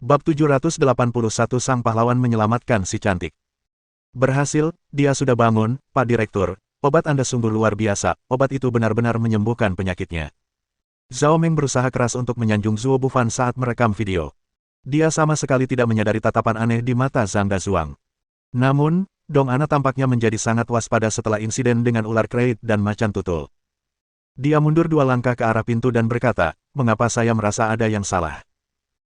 Bab 781 Sang Pahlawan Menyelamatkan Si Cantik. Berhasil, dia sudah bangun, Pak Direktur. Obat Anda sungguh luar biasa, obat itu benar-benar menyembuhkan penyakitnya. Zhao Meng berusaha keras untuk menyanjung Zuo Bufan saat merekam video. Dia sama sekali tidak menyadari tatapan aneh di mata Zhang Dazuang. Namun, Dong Ana tampaknya menjadi sangat waspada setelah insiden dengan ular kreit dan macan tutul. Dia mundur 2 langkah ke arah pintu dan berkata, "Mengapa saya merasa ada yang salah?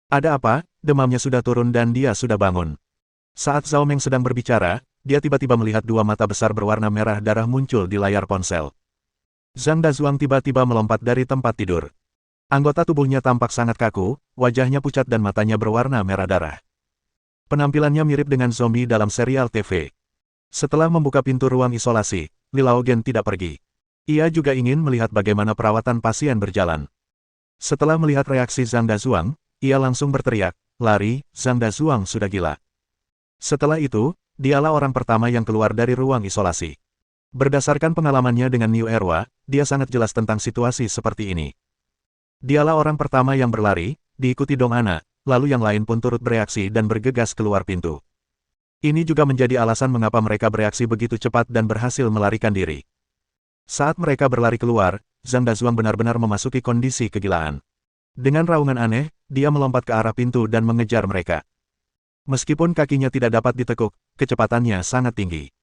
Ada apa?" Demamnya sudah turun dan dia sudah bangun. Saat Zhao Meng sedang berbicara, dia tiba-tiba melihat 2 mata besar berwarna merah darah muncul di layar ponsel. Zhang Dazuang tiba-tiba melompat dari tempat tidur. Anggota tubuhnya tampak sangat kaku, wajahnya pucat dan matanya berwarna merah darah. Penampilannya mirip dengan zombie dalam serial TV. Setelah membuka pintu ruang isolasi, Li Laogen tidak pergi. Ia juga ingin melihat bagaimana perawatan pasien berjalan. Setelah melihat reaksi Zhang Dazuang, ia langsung berteriak, "Lari, Zhang Dazuang sudah gila." Setelah itu, dialah orang pertama yang keluar dari ruang isolasi. Berdasarkan pengalamannya dengan New Erwa, dia sangat jelas tentang situasi seperti ini. Dialah orang pertama yang berlari, diikuti Dong Ana, lalu yang lain pun turut bereaksi dan bergegas keluar pintu. Ini juga menjadi alasan mengapa mereka bereaksi begitu cepat dan berhasil melarikan diri. Saat mereka berlari keluar, Zhang Dazuang benar-benar memasuki kondisi kegilaan. Dengan raungan aneh, dia melompat ke arah pintu dan mengejar mereka. Meskipun kakinya tidak dapat ditekuk, kecepatannya sangat tinggi.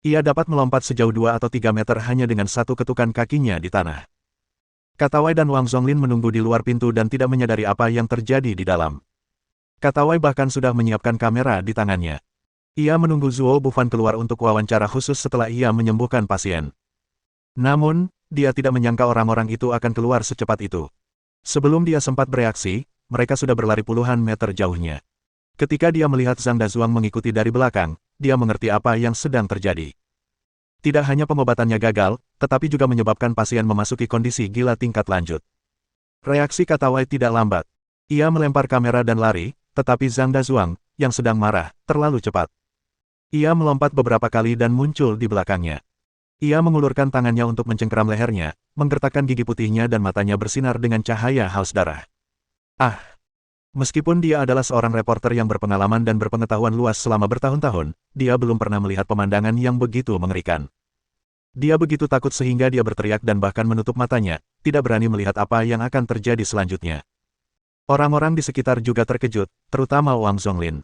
Ia dapat melompat sejauh 2 atau 3 meter hanya dengan satu ketukan kakinya di tanah. Katawai dan Wang Zonglin menunggu di luar pintu dan tidak menyadari apa yang terjadi di dalam. Katawai bahkan sudah menyiapkan kamera di tangannya. Ia menunggu Zuo Bufan keluar untuk wawancara khusus setelah ia menyembuhkan pasien. Namun, dia tidak menyangka orang-orang itu akan keluar secepat itu. Sebelum dia sempat bereaksi, mereka sudah berlari puluhan meter jauhnya. Ketika dia melihat Zhang Dazuang mengikuti dari belakang, dia mengerti apa yang sedang terjadi. Tidak hanya pengobatannya gagal, tetapi juga menyebabkan pasien memasuki kondisi gila tingkat lanjut. Reaksi Katawai tidak lambat. Ia melempar kamera dan lari, tetapi Zhang Dazuang, yang sedang marah, terlalu cepat. Ia melompat beberapa kali dan muncul di belakangnya. Ia mengulurkan tangannya untuk mencengkeram lehernya, menggertakkan gigi putihnya dan matanya bersinar dengan cahaya haus darah. Ah! Meskipun dia adalah seorang reporter yang berpengalaman dan berpengetahuan luas selama bertahun-tahun, dia belum pernah melihat pemandangan yang begitu mengerikan. Dia begitu takut sehingga dia berteriak dan bahkan menutup matanya, tidak berani melihat apa yang akan terjadi selanjutnya. Orang-orang di sekitar juga terkejut, terutama Wang Zonglin.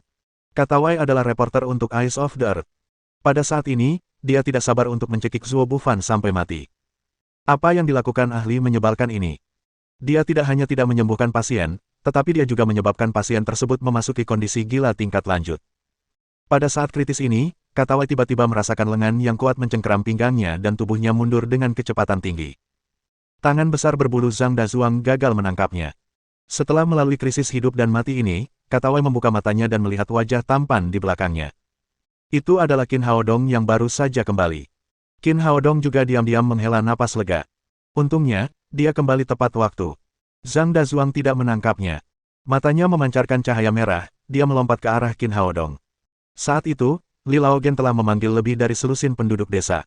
Katawai adalah reporter untuk Eyes of the Earth. Pada saat ini, dia tidak sabar untuk mencekik Zuo Bufan sampai mati. Apa yang dilakukan ahli menyebalkan ini? Dia tidak hanya tidak menyembuhkan pasien, tetapi dia juga menyebabkan pasien tersebut memasuki kondisi gila tingkat lanjut. Pada saat kritis ini, Katawai tiba-tiba merasakan lengan yang kuat mencengkeram pinggangnya dan tubuhnya mundur dengan kecepatan tinggi. Tangan besar berbulu Zhang Dazuang gagal menangkapnya. Setelah melalui krisis hidup dan mati ini, Katawai membuka matanya dan melihat wajah tampan di belakangnya. Itu adalah Qin Haodong yang baru saja kembali. Qin Haodong juga diam-diam menghela napas lega. Untungnya, dia kembali tepat waktu. Zhang Dazuang tidak menangkapnya. Matanya memancarkan cahaya merah, dia melompat ke arah Qin Haodong. Saat itu, Li Laogen telah memanggil lebih dari selusin penduduk desa.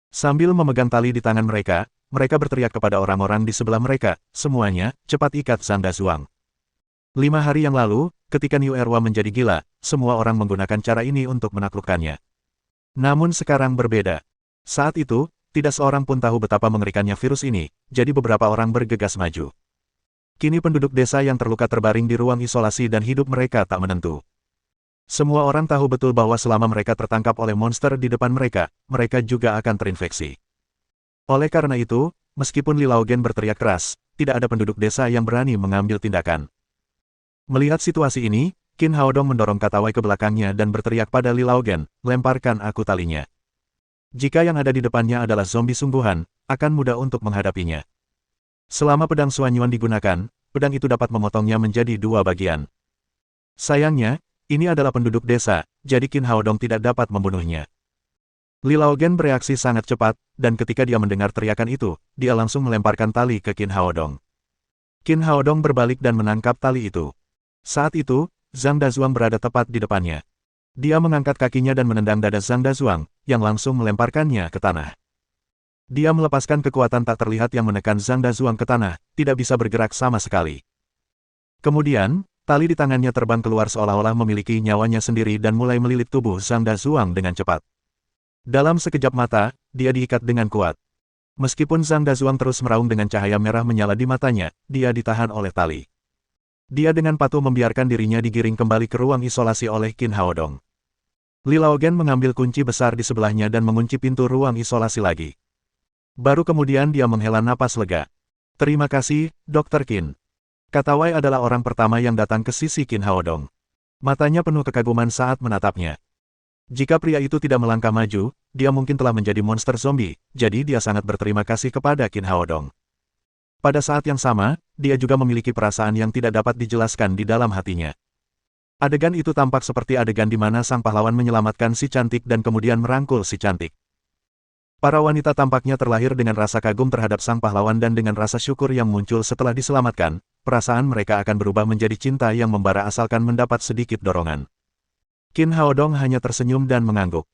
Sambil memegang tali di tangan mereka, mereka berteriak kepada orang-orang di sebelah mereka, "Semuanya, cepat ikat Zhang Dazuang." 5 hari yang lalu, ketika New Erwa menjadi gila, semua orang menggunakan cara ini untuk menaklukkannya. Namun sekarang berbeda. Saat itu, tidak seorang pun tahu betapa mengerikannya virus ini, jadi beberapa orang bergegas maju. Kini penduduk desa yang terluka terbaring di ruang isolasi dan hidup mereka tak menentu. Semua orang tahu betul bahwa selama mereka tertangkap oleh monster di depan mereka, mereka juga akan terinfeksi. Oleh karena itu, meskipun Li Laogen berteriak keras, tidak ada penduduk desa yang berani mengambil tindakan. Melihat situasi ini, Qin Haodong mendorong Katawai ke belakangnya dan berteriak pada Li Laogen, "Lemparkan aku talinya. Jika yang ada di depannya adalah zombie sungguhan, akan mudah untuk menghadapinya." Selama pedang Suanyuan digunakan, pedang itu dapat memotongnya menjadi 2 bagian. Sayangnya, ini adalah penduduk desa, jadi Qin Haodong tidak dapat membunuhnya. Li Laogen bereaksi sangat cepat, dan ketika dia mendengar teriakan itu, dia langsung melemparkan tali ke Qin Haodong. Qin Haodong berbalik dan menangkap tali itu. Saat itu, Zhang Dazuang berada tepat di depannya. Dia mengangkat kakinya dan menendang dada Zhang Dazuang, yang langsung melemparkannya ke tanah. Dia melepaskan kekuatan tak terlihat yang menekan Zhang Dazuang ke tanah, tidak bisa bergerak sama sekali. Kemudian, Tali di tangannya terbang keluar seolah-olah memiliki nyawanya sendiri dan mulai melilit tubuh Zhang Dazuang dengan cepat. Dalam sekejap mata, dia diikat dengan kuat. Meskipun Zhang Dazuang terus meraung dengan cahaya merah menyala di matanya, dia ditahan oleh tali. Dia dengan patuh membiarkan dirinya digiring kembali ke ruang isolasi oleh Qin Haodong. Li Laogen mengambil kunci besar di sebelahnya dan mengunci pintu ruang isolasi lagi. Baru kemudian dia menghela napas lega. "Terima kasih, Dr. Qin." Kata Wei adalah orang pertama yang datang ke sisi Qin Haodong. Matanya penuh kekaguman saat menatapnya. Jika pria itu tidak melangkah maju, dia mungkin telah menjadi monster zombie, jadi dia sangat berterima kasih kepada Qin Haodong. Pada saat yang sama, dia juga memiliki perasaan yang tidak dapat dijelaskan di dalam hatinya. Adegan itu tampak seperti adegan di mana sang pahlawan menyelamatkan si cantik dan kemudian merangkul si cantik. Para wanita tampaknya terlahir dengan rasa kagum terhadap sang pahlawan dan dengan rasa syukur yang muncul setelah diselamatkan, perasaan mereka akan berubah menjadi cinta yang membara asalkan mendapat sedikit dorongan. Qin Haodong hanya tersenyum dan mengangguk.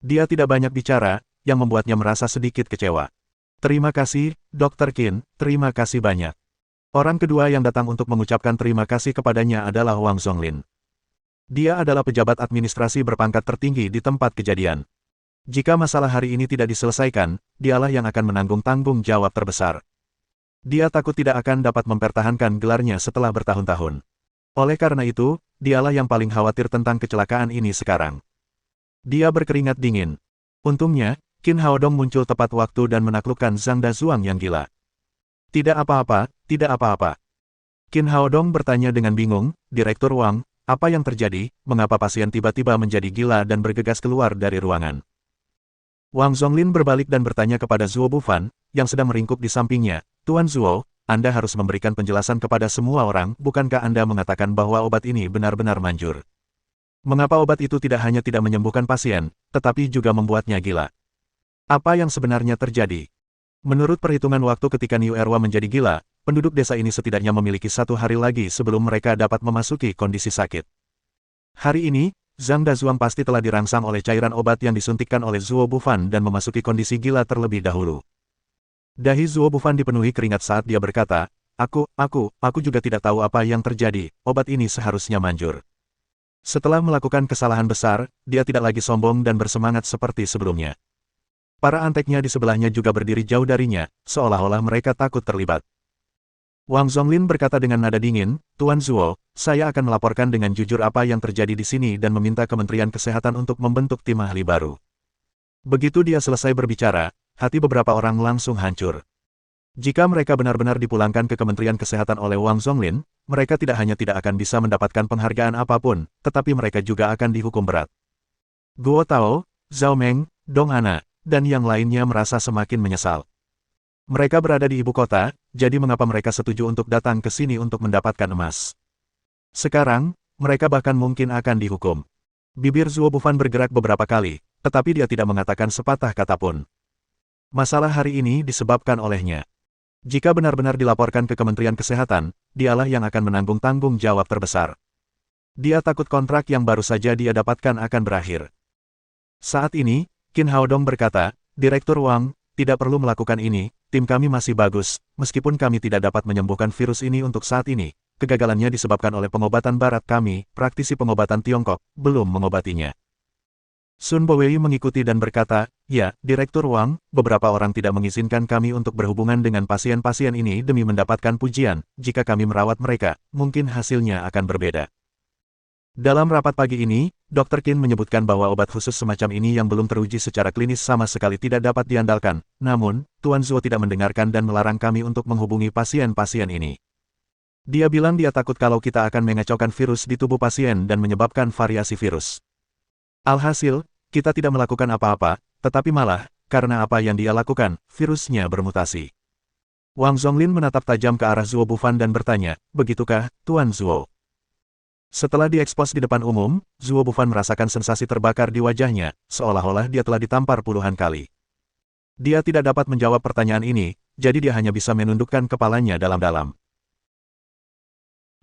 Dia tidak banyak bicara, yang membuatnya merasa sedikit kecewa. "Terima kasih, Dr. Qin, terima kasih banyak." Orang kedua yang datang untuk mengucapkan terima kasih kepadanya adalah Wang Zonglin. Dia adalah pejabat administrasi berpangkat tertinggi di tempat kejadian. Jika masalah hari ini tidak diselesaikan, dialah yang akan menanggung tanggung jawab terbesar. Dia takut tidak akan dapat mempertahankan gelarnya setelah bertahun-tahun. Oleh karena itu, dialah yang paling khawatir tentang kecelakaan ini sekarang. Dia berkeringat dingin. Untungnya, Qin Haodong muncul tepat waktu dan menaklukkan Zhang Dazuang yang gila. "Tidak apa-apa, tidak apa-apa." Qin Haodong bertanya dengan bingung, "Direktur Wang, apa yang terjadi? Mengapa pasien tiba-tiba menjadi gila dan bergegas keluar dari ruangan?" Wang Zonglin berbalik dan bertanya kepada Zuo Bufan, yang sedang meringkuk di sampingnya, "Tuan Zuo, Anda harus memberikan penjelasan kepada semua orang, bukankah Anda mengatakan bahwa obat ini benar-benar manjur? Mengapa obat itu tidak hanya tidak menyembuhkan pasien, tetapi juga membuatnya gila? Apa yang sebenarnya terjadi?" Menurut perhitungan waktu ketika Niu Erwa menjadi gila, penduduk desa ini setidaknya memiliki 1 hari lagi sebelum mereka dapat memasuki kondisi sakit. Hari ini, Zhang Dazuang pasti telah dirangsang oleh cairan obat yang disuntikkan oleh Zuo Bufan dan memasuki kondisi gila terlebih dahulu. Dahi Zuo Bufan dipenuhi keringat saat dia berkata, Aku juga tidak tahu apa yang terjadi, obat ini seharusnya manjur." Setelah melakukan kesalahan besar, dia tidak lagi sombong dan bersemangat seperti sebelumnya. Para anteknya di sebelahnya juga berdiri jauh darinya, seolah-olah mereka takut terlibat. Wang Zonglin berkata dengan nada dingin, "Tuan Zuo, saya akan melaporkan dengan jujur apa yang terjadi di sini dan meminta Kementerian Kesehatan untuk membentuk tim ahli baru." Begitu dia selesai berbicara, hati beberapa orang langsung hancur. Jika mereka benar-benar dipulangkan ke Kementerian Kesehatan oleh Wang Zonglin, mereka tidak hanya tidak akan bisa mendapatkan penghargaan apapun, tetapi mereka juga akan dihukum berat. Guo Tao, Zhao Meng, Dong Ana, dan yang lainnya merasa semakin menyesal. Mereka berada di ibu kota, jadi mengapa mereka setuju untuk datang ke sini untuk mendapatkan emas? Sekarang, mereka bahkan mungkin akan dihukum. Bibir Zuo Bufan bergerak beberapa kali, tetapi dia tidak mengatakan sepatah kata pun. Masalah hari ini disebabkan olehnya. Jika benar-benar dilaporkan ke Kementerian Kesehatan, dialah yang akan menanggung tanggung jawab terbesar. Dia takut kontrak yang baru saja dia dapatkan akan berakhir. Saat ini, Qin Haodong berkata, "Direktur Wang, tidak perlu melakukan ini, tim kami masih bagus, meskipun kami tidak dapat menyembuhkan virus ini untuk saat ini. Kegagalannya disebabkan oleh pengobatan barat kami, praktisi pengobatan Tiongkok, belum mengobatinya." Sun Bowei mengikuti dan berkata, "Ya, Direktur Wang, beberapa orang tidak mengizinkan kami untuk berhubungan dengan pasien-pasien ini demi mendapatkan pujian, jika kami merawat mereka, mungkin hasilnya akan berbeda." Dalam rapat pagi ini, Dr. Qin menyebutkan bahwa obat khusus semacam ini yang belum teruji secara klinis sama sekali tidak dapat diandalkan, namun, Tuan Zuo tidak mendengarkan dan melarang kami untuk menghubungi pasien-pasien ini. Dia bilang dia takut kalau kita akan mengacaukan virus di tubuh pasien dan menyebabkan variasi virus. Alhasil, kita tidak melakukan apa-apa, tetapi malah, karena apa yang dia lakukan, virusnya bermutasi. Wang Zonglin menatap tajam ke arah Zuo Bufan dan bertanya, "Begitukah, Tuan Zuo?" Setelah diekspos di depan umum, Zuo Bufan merasakan sensasi terbakar di wajahnya, seolah-olah dia telah ditampar puluhan kali. Dia tidak dapat menjawab pertanyaan ini, jadi dia hanya bisa menundukkan kepalanya dalam-dalam.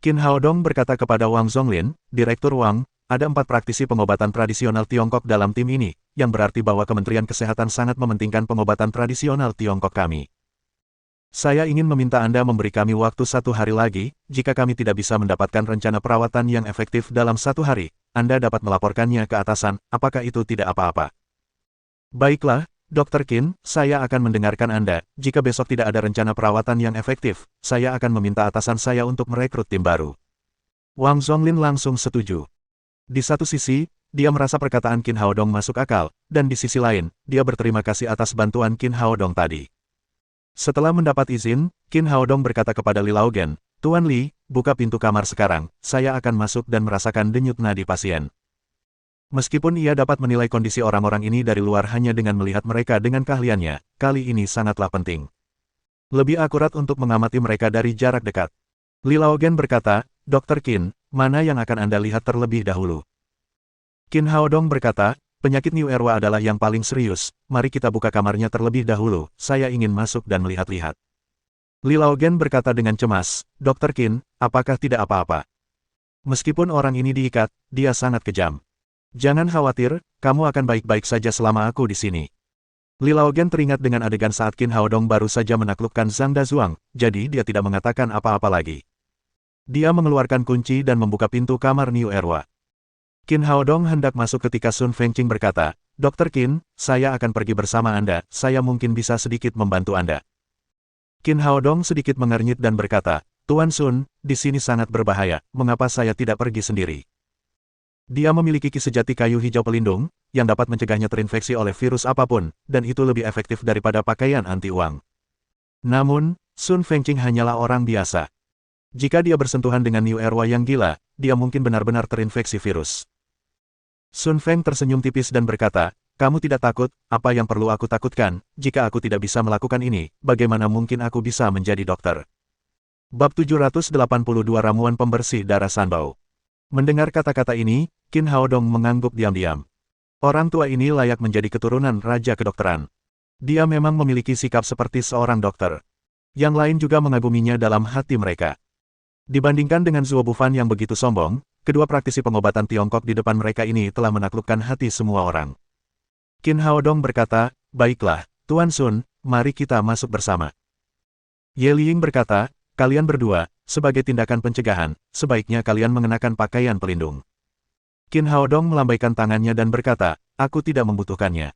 Qin Haodong berkata kepada Wang Zonglin, "Direktur Wang, ada 4 praktisi pengobatan tradisional Tiongkok dalam tim ini, yang berarti bahwa Kementerian Kesehatan sangat mementingkan pengobatan tradisional Tiongkok kami. Saya ingin meminta Anda memberi kami waktu 1 hari lagi, jika kami tidak bisa mendapatkan rencana perawatan yang efektif dalam 1 hari, Anda dapat melaporkannya ke atasan, apakah itu tidak apa-apa? Baiklah, Dr. Qin, saya akan mendengarkan Anda. Jika besok tidak ada rencana perawatan yang efektif, saya akan meminta atasan saya untuk merekrut tim baru. Wang Zonglin langsung setuju. Di satu sisi, dia merasa perkataan Qin Haodong masuk akal, dan di sisi lain, dia berterima kasih atas bantuan Qin Haodong tadi. Setelah mendapat izin, Qin Haodong berkata kepada Li Laogen, Tuan Li, buka pintu kamar sekarang, saya akan masuk dan merasakan denyut nadi pasien. Meskipun ia dapat menilai kondisi orang-orang ini dari luar hanya dengan melihat mereka dengan keahliannya, kali ini sangatlah penting. Lebih akurat untuk mengamati mereka dari jarak dekat. Li Laogen berkata, Dr. Qin, mana yang akan Anda lihat terlebih dahulu? Qin Haodong berkata, penyakit New Erwa adalah yang paling serius, mari kita buka kamarnya terlebih dahulu, saya ingin masuk dan melihat-lihat. Li Laogen berkata dengan cemas, Dr. Qin, apakah tidak apa-apa? Meskipun orang ini diikat, dia sangat kejam. Jangan khawatir, kamu akan baik-baik saja selama aku di sini. Li Laogen teringat dengan adegan saat Qin Haodong baru saja menaklukkan Zhang Dazuang, jadi dia tidak mengatakan apa-apa lagi. Dia mengeluarkan kunci dan membuka pintu kamar New Erwa. Qin Haodong hendak masuk ketika Sun Fengqing berkata, Dr. Qin, saya akan pergi bersama Anda, saya mungkin bisa sedikit membantu Anda. Qin Haodong sedikit mengernyit dan berkata, Tuan Sun, di sini sangat berbahaya, mengapa saya tidak pergi sendiri? Dia memiliki ki sejati kayu hijau pelindung, yang dapat mencegahnya terinfeksi oleh virus apapun, dan itu lebih efektif daripada pakaian anti-uang. Namun, Sun Fengqing hanyalah orang biasa. Jika dia bersentuhan dengan New Erwa yang gila, dia mungkin benar-benar terinfeksi virus. Sun Feng tersenyum tipis dan berkata, kamu tidak takut, apa yang perlu aku takutkan, jika aku tidak bisa melakukan ini, bagaimana mungkin aku bisa menjadi dokter? Bab 782 Ramuan Pembersih Darah Sanbao. Mendengar kata-kata ini, Qin Haodong mengangguk diam-diam. Orang tua ini layak menjadi keturunan Raja Kedokteran. Dia memang memiliki sikap seperti seorang dokter. Yang lain juga mengaguminya dalam hati mereka. Dibandingkan dengan Zuo Bufan yang begitu sombong, kedua praktisi pengobatan Tiongkok di depan mereka ini telah menaklukkan hati semua orang. Qin Haodong berkata, baiklah, Tuan Sun, mari kita masuk bersama. Ye Liying berkata, kalian berdua, sebagai tindakan pencegahan, sebaiknya kalian mengenakan pakaian pelindung. Qin Haodong melambaikan tangannya dan berkata, aku tidak membutuhkannya.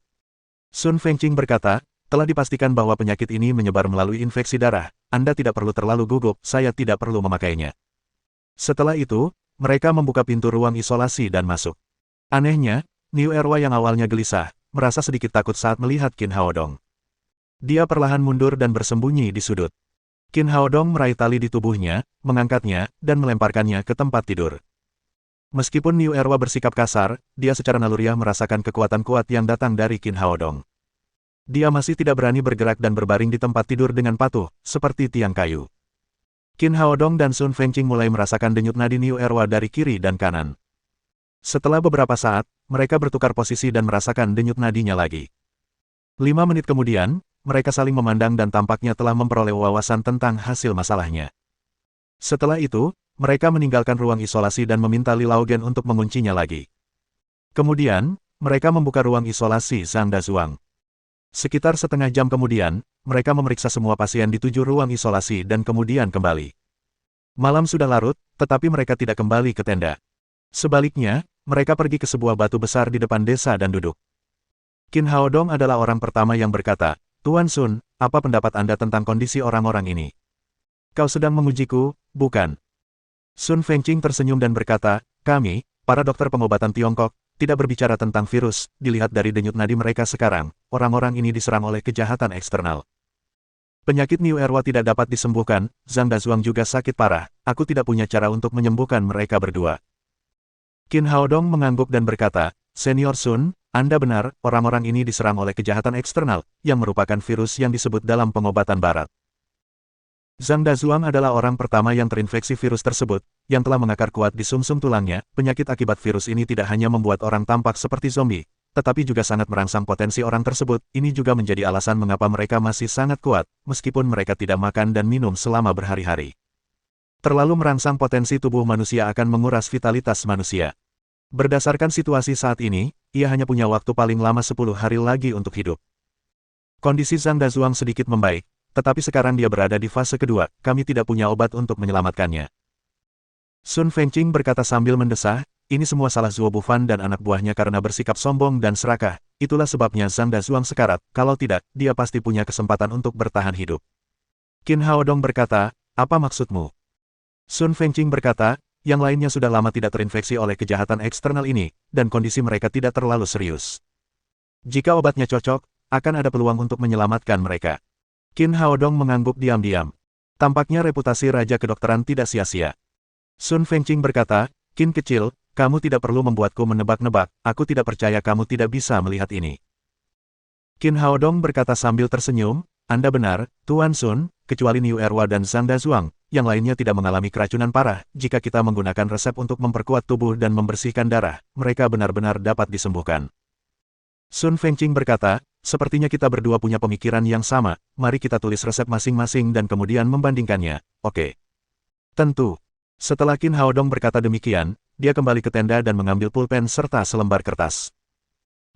Sun Fengqing berkata, telah dipastikan bahwa penyakit ini menyebar melalui infeksi darah, Anda tidak perlu terlalu gugup, saya tidak perlu memakainya. Setelah itu, mereka membuka pintu ruang isolasi dan masuk. Anehnya, New Erwa yang awalnya gelisah, merasa sedikit takut saat melihat Qin Haodong. Dia perlahan mundur dan bersembunyi di sudut. Qin Haodong meraih tali di tubuhnya, mengangkatnya, dan melemparkannya ke tempat tidur. Meskipun New Erwa bersikap kasar, dia secara naluriah merasakan kekuatan kuat yang datang dari Qin Haodong. Dia masih tidak berani bergerak dan berbaring di tempat tidur dengan patuh, seperti tiang kayu. Qin Haodong dan Sun Fengqing mulai merasakan denyut nadi New Erwa dari kiri dan kanan. Setelah beberapa saat, mereka bertukar posisi dan merasakan denyut nadinya lagi. 5 menit kemudian, mereka saling memandang dan tampaknya telah memperoleh wawasan tentang hasil masalahnya. Setelah itu, mereka meninggalkan ruang isolasi dan meminta Li Laogen untuk menguncinya lagi. Kemudian, mereka membuka ruang isolasi Zhang Dazuang. Sekitar setengah jam kemudian, mereka memeriksa semua pasien di 7 ruang isolasi dan kemudian kembali. Malam sudah larut, tetapi mereka tidak kembali ke tenda. Sebaliknya, mereka pergi ke sebuah batu besar di depan desa dan duduk. Qin Haodong adalah orang pertama yang berkata, Tuan Sun, apa pendapat Anda tentang kondisi orang-orang ini? Kau sedang mengujiku, bukan? Sun Fengqing tersenyum dan berkata, kami, para dokter pengobatan Tiongkok, tidak berbicara tentang virus, dilihat dari denyut nadi mereka sekarang, orang-orang ini diserang oleh kejahatan eksternal. Penyakit New Erwa tidak dapat disembuhkan, Zhang Dazuang juga sakit parah, aku tidak punya cara untuk menyembuhkan mereka berdua. Qin Haodong mengangguk dan berkata, Senior Sun, Anda benar, orang-orang ini diserang oleh kejahatan eksternal, yang merupakan virus yang disebut dalam pengobatan barat. Zhang Dazuang adalah orang pertama yang terinfeksi virus tersebut, yang telah mengakar kuat di sumsum tulangnya. Penyakit akibat virus ini tidak hanya membuat orang tampak seperti zombie, tetapi juga sangat merangsang potensi orang tersebut. Ini juga menjadi alasan mengapa mereka masih sangat kuat, meskipun mereka tidak makan dan minum selama berhari-hari. Terlalu merangsang potensi tubuh manusia akan menguras vitalitas manusia. Berdasarkan situasi saat ini, ia hanya punya waktu paling lama 10 hari lagi untuk hidup. Kondisi Zhang Dazuang sedikit membaik, tetapi sekarang dia berada di fase kedua, kami tidak punya obat untuk menyelamatkannya. Sun Fengqing berkata sambil mendesah, ini semua salah Zuo Bufan dan anak buahnya karena bersikap sombong dan serakah, itulah sebabnya Zhang Dazuang sekarat, kalau tidak, dia pasti punya kesempatan untuk bertahan hidup. Qin Haodong berkata, apa maksudmu? Sun Fengqing berkata, yang lainnya sudah lama tidak terinfeksi oleh kejahatan eksternal ini, dan kondisi mereka tidak terlalu serius. Jika obatnya cocok, akan ada peluang untuk menyelamatkan mereka. Qin Haodong mengangguk diam-diam. Tampaknya reputasi Raja Kedokteran tidak sia-sia. Sun Fengqing berkata, Qin kecil, kamu tidak perlu membuatku menebak-nebak, aku tidak percaya kamu tidak bisa melihat ini. Qin Haodong berkata sambil tersenyum, Anda benar, Tuan Sun, kecuali Niu Erwa dan Zhang Dazuang, yang lainnya tidak mengalami keracunan parah, jika kita menggunakan resep untuk memperkuat tubuh dan membersihkan darah, mereka benar-benar dapat disembuhkan. Sun Fengqing berkata, sepertinya kita berdua punya pemikiran yang sama, mari kita tulis resep masing-masing dan kemudian membandingkannya, oke. Tentu. Setelah Qin Haodong berkata demikian, dia kembali ke tenda dan mengambil pulpen serta selembar kertas.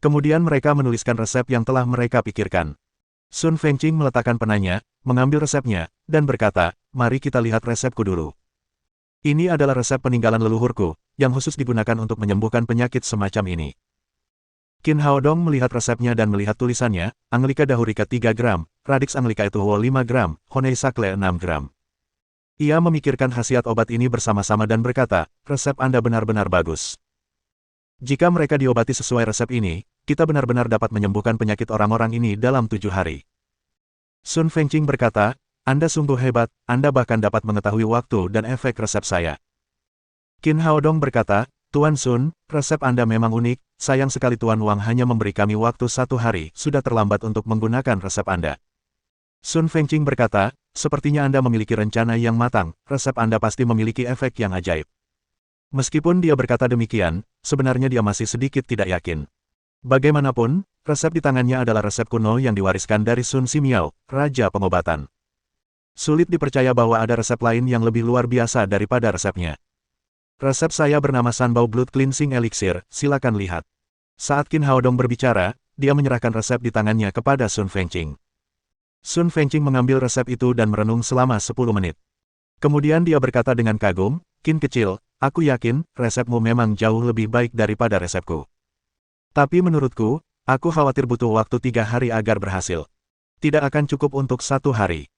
Kemudian mereka menuliskan resep yang telah mereka pikirkan. Sun Fengqing meletakkan penanya, mengambil resepnya, dan berkata, mari kita lihat resepku dulu. Ini adalah resep peninggalan leluhurku, yang khusus digunakan untuk menyembuhkan penyakit semacam ini. Qin Haodong melihat resepnya dan melihat tulisannya, Anglika Dahurika 3 gram, Radix Anglika Etuhuo 5 gram, Honei Sakle 6 gram. Ia memikirkan khasiat obat ini bersama-sama dan berkata, resep Anda benar-benar bagus. Jika mereka diobati sesuai resep ini, kita benar-benar dapat menyembuhkan penyakit orang-orang ini dalam 7 hari. Sun Fengqing berkata, Anda sungguh hebat, Anda bahkan dapat mengetahui waktu dan efek resep saya. Qin Haodong berkata, Tuan Sun, resep Anda memang unik, sayang sekali Tuan Wang hanya memberi kami waktu 1 hari, sudah terlambat untuk menggunakan resep Anda. Sun Fengqing berkata, sepertinya Anda memiliki rencana yang matang, resep Anda pasti memiliki efek yang ajaib. Meskipun dia berkata demikian, sebenarnya dia masih sedikit tidak yakin. Bagaimanapun, resep di tangannya adalah resep kuno yang diwariskan dari Sun Simiao, Raja Pengobatan. Sulit dipercaya bahwa ada resep lain yang lebih luar biasa daripada resepnya. Resep saya bernama Sanbao Blood Cleansing Elixir, silakan lihat. Saat Qin Haodong berbicara, dia menyerahkan resep di tangannya kepada Sun Fengqing. Sun Fengqing mengambil resep itu dan merenung selama 10 menit. Kemudian dia berkata dengan kagum, Qin kecil, aku yakin, resepmu memang jauh lebih baik daripada resepku. Tapi menurutku, aku khawatir butuh waktu 3 hari agar berhasil. Tidak akan cukup untuk 1 hari.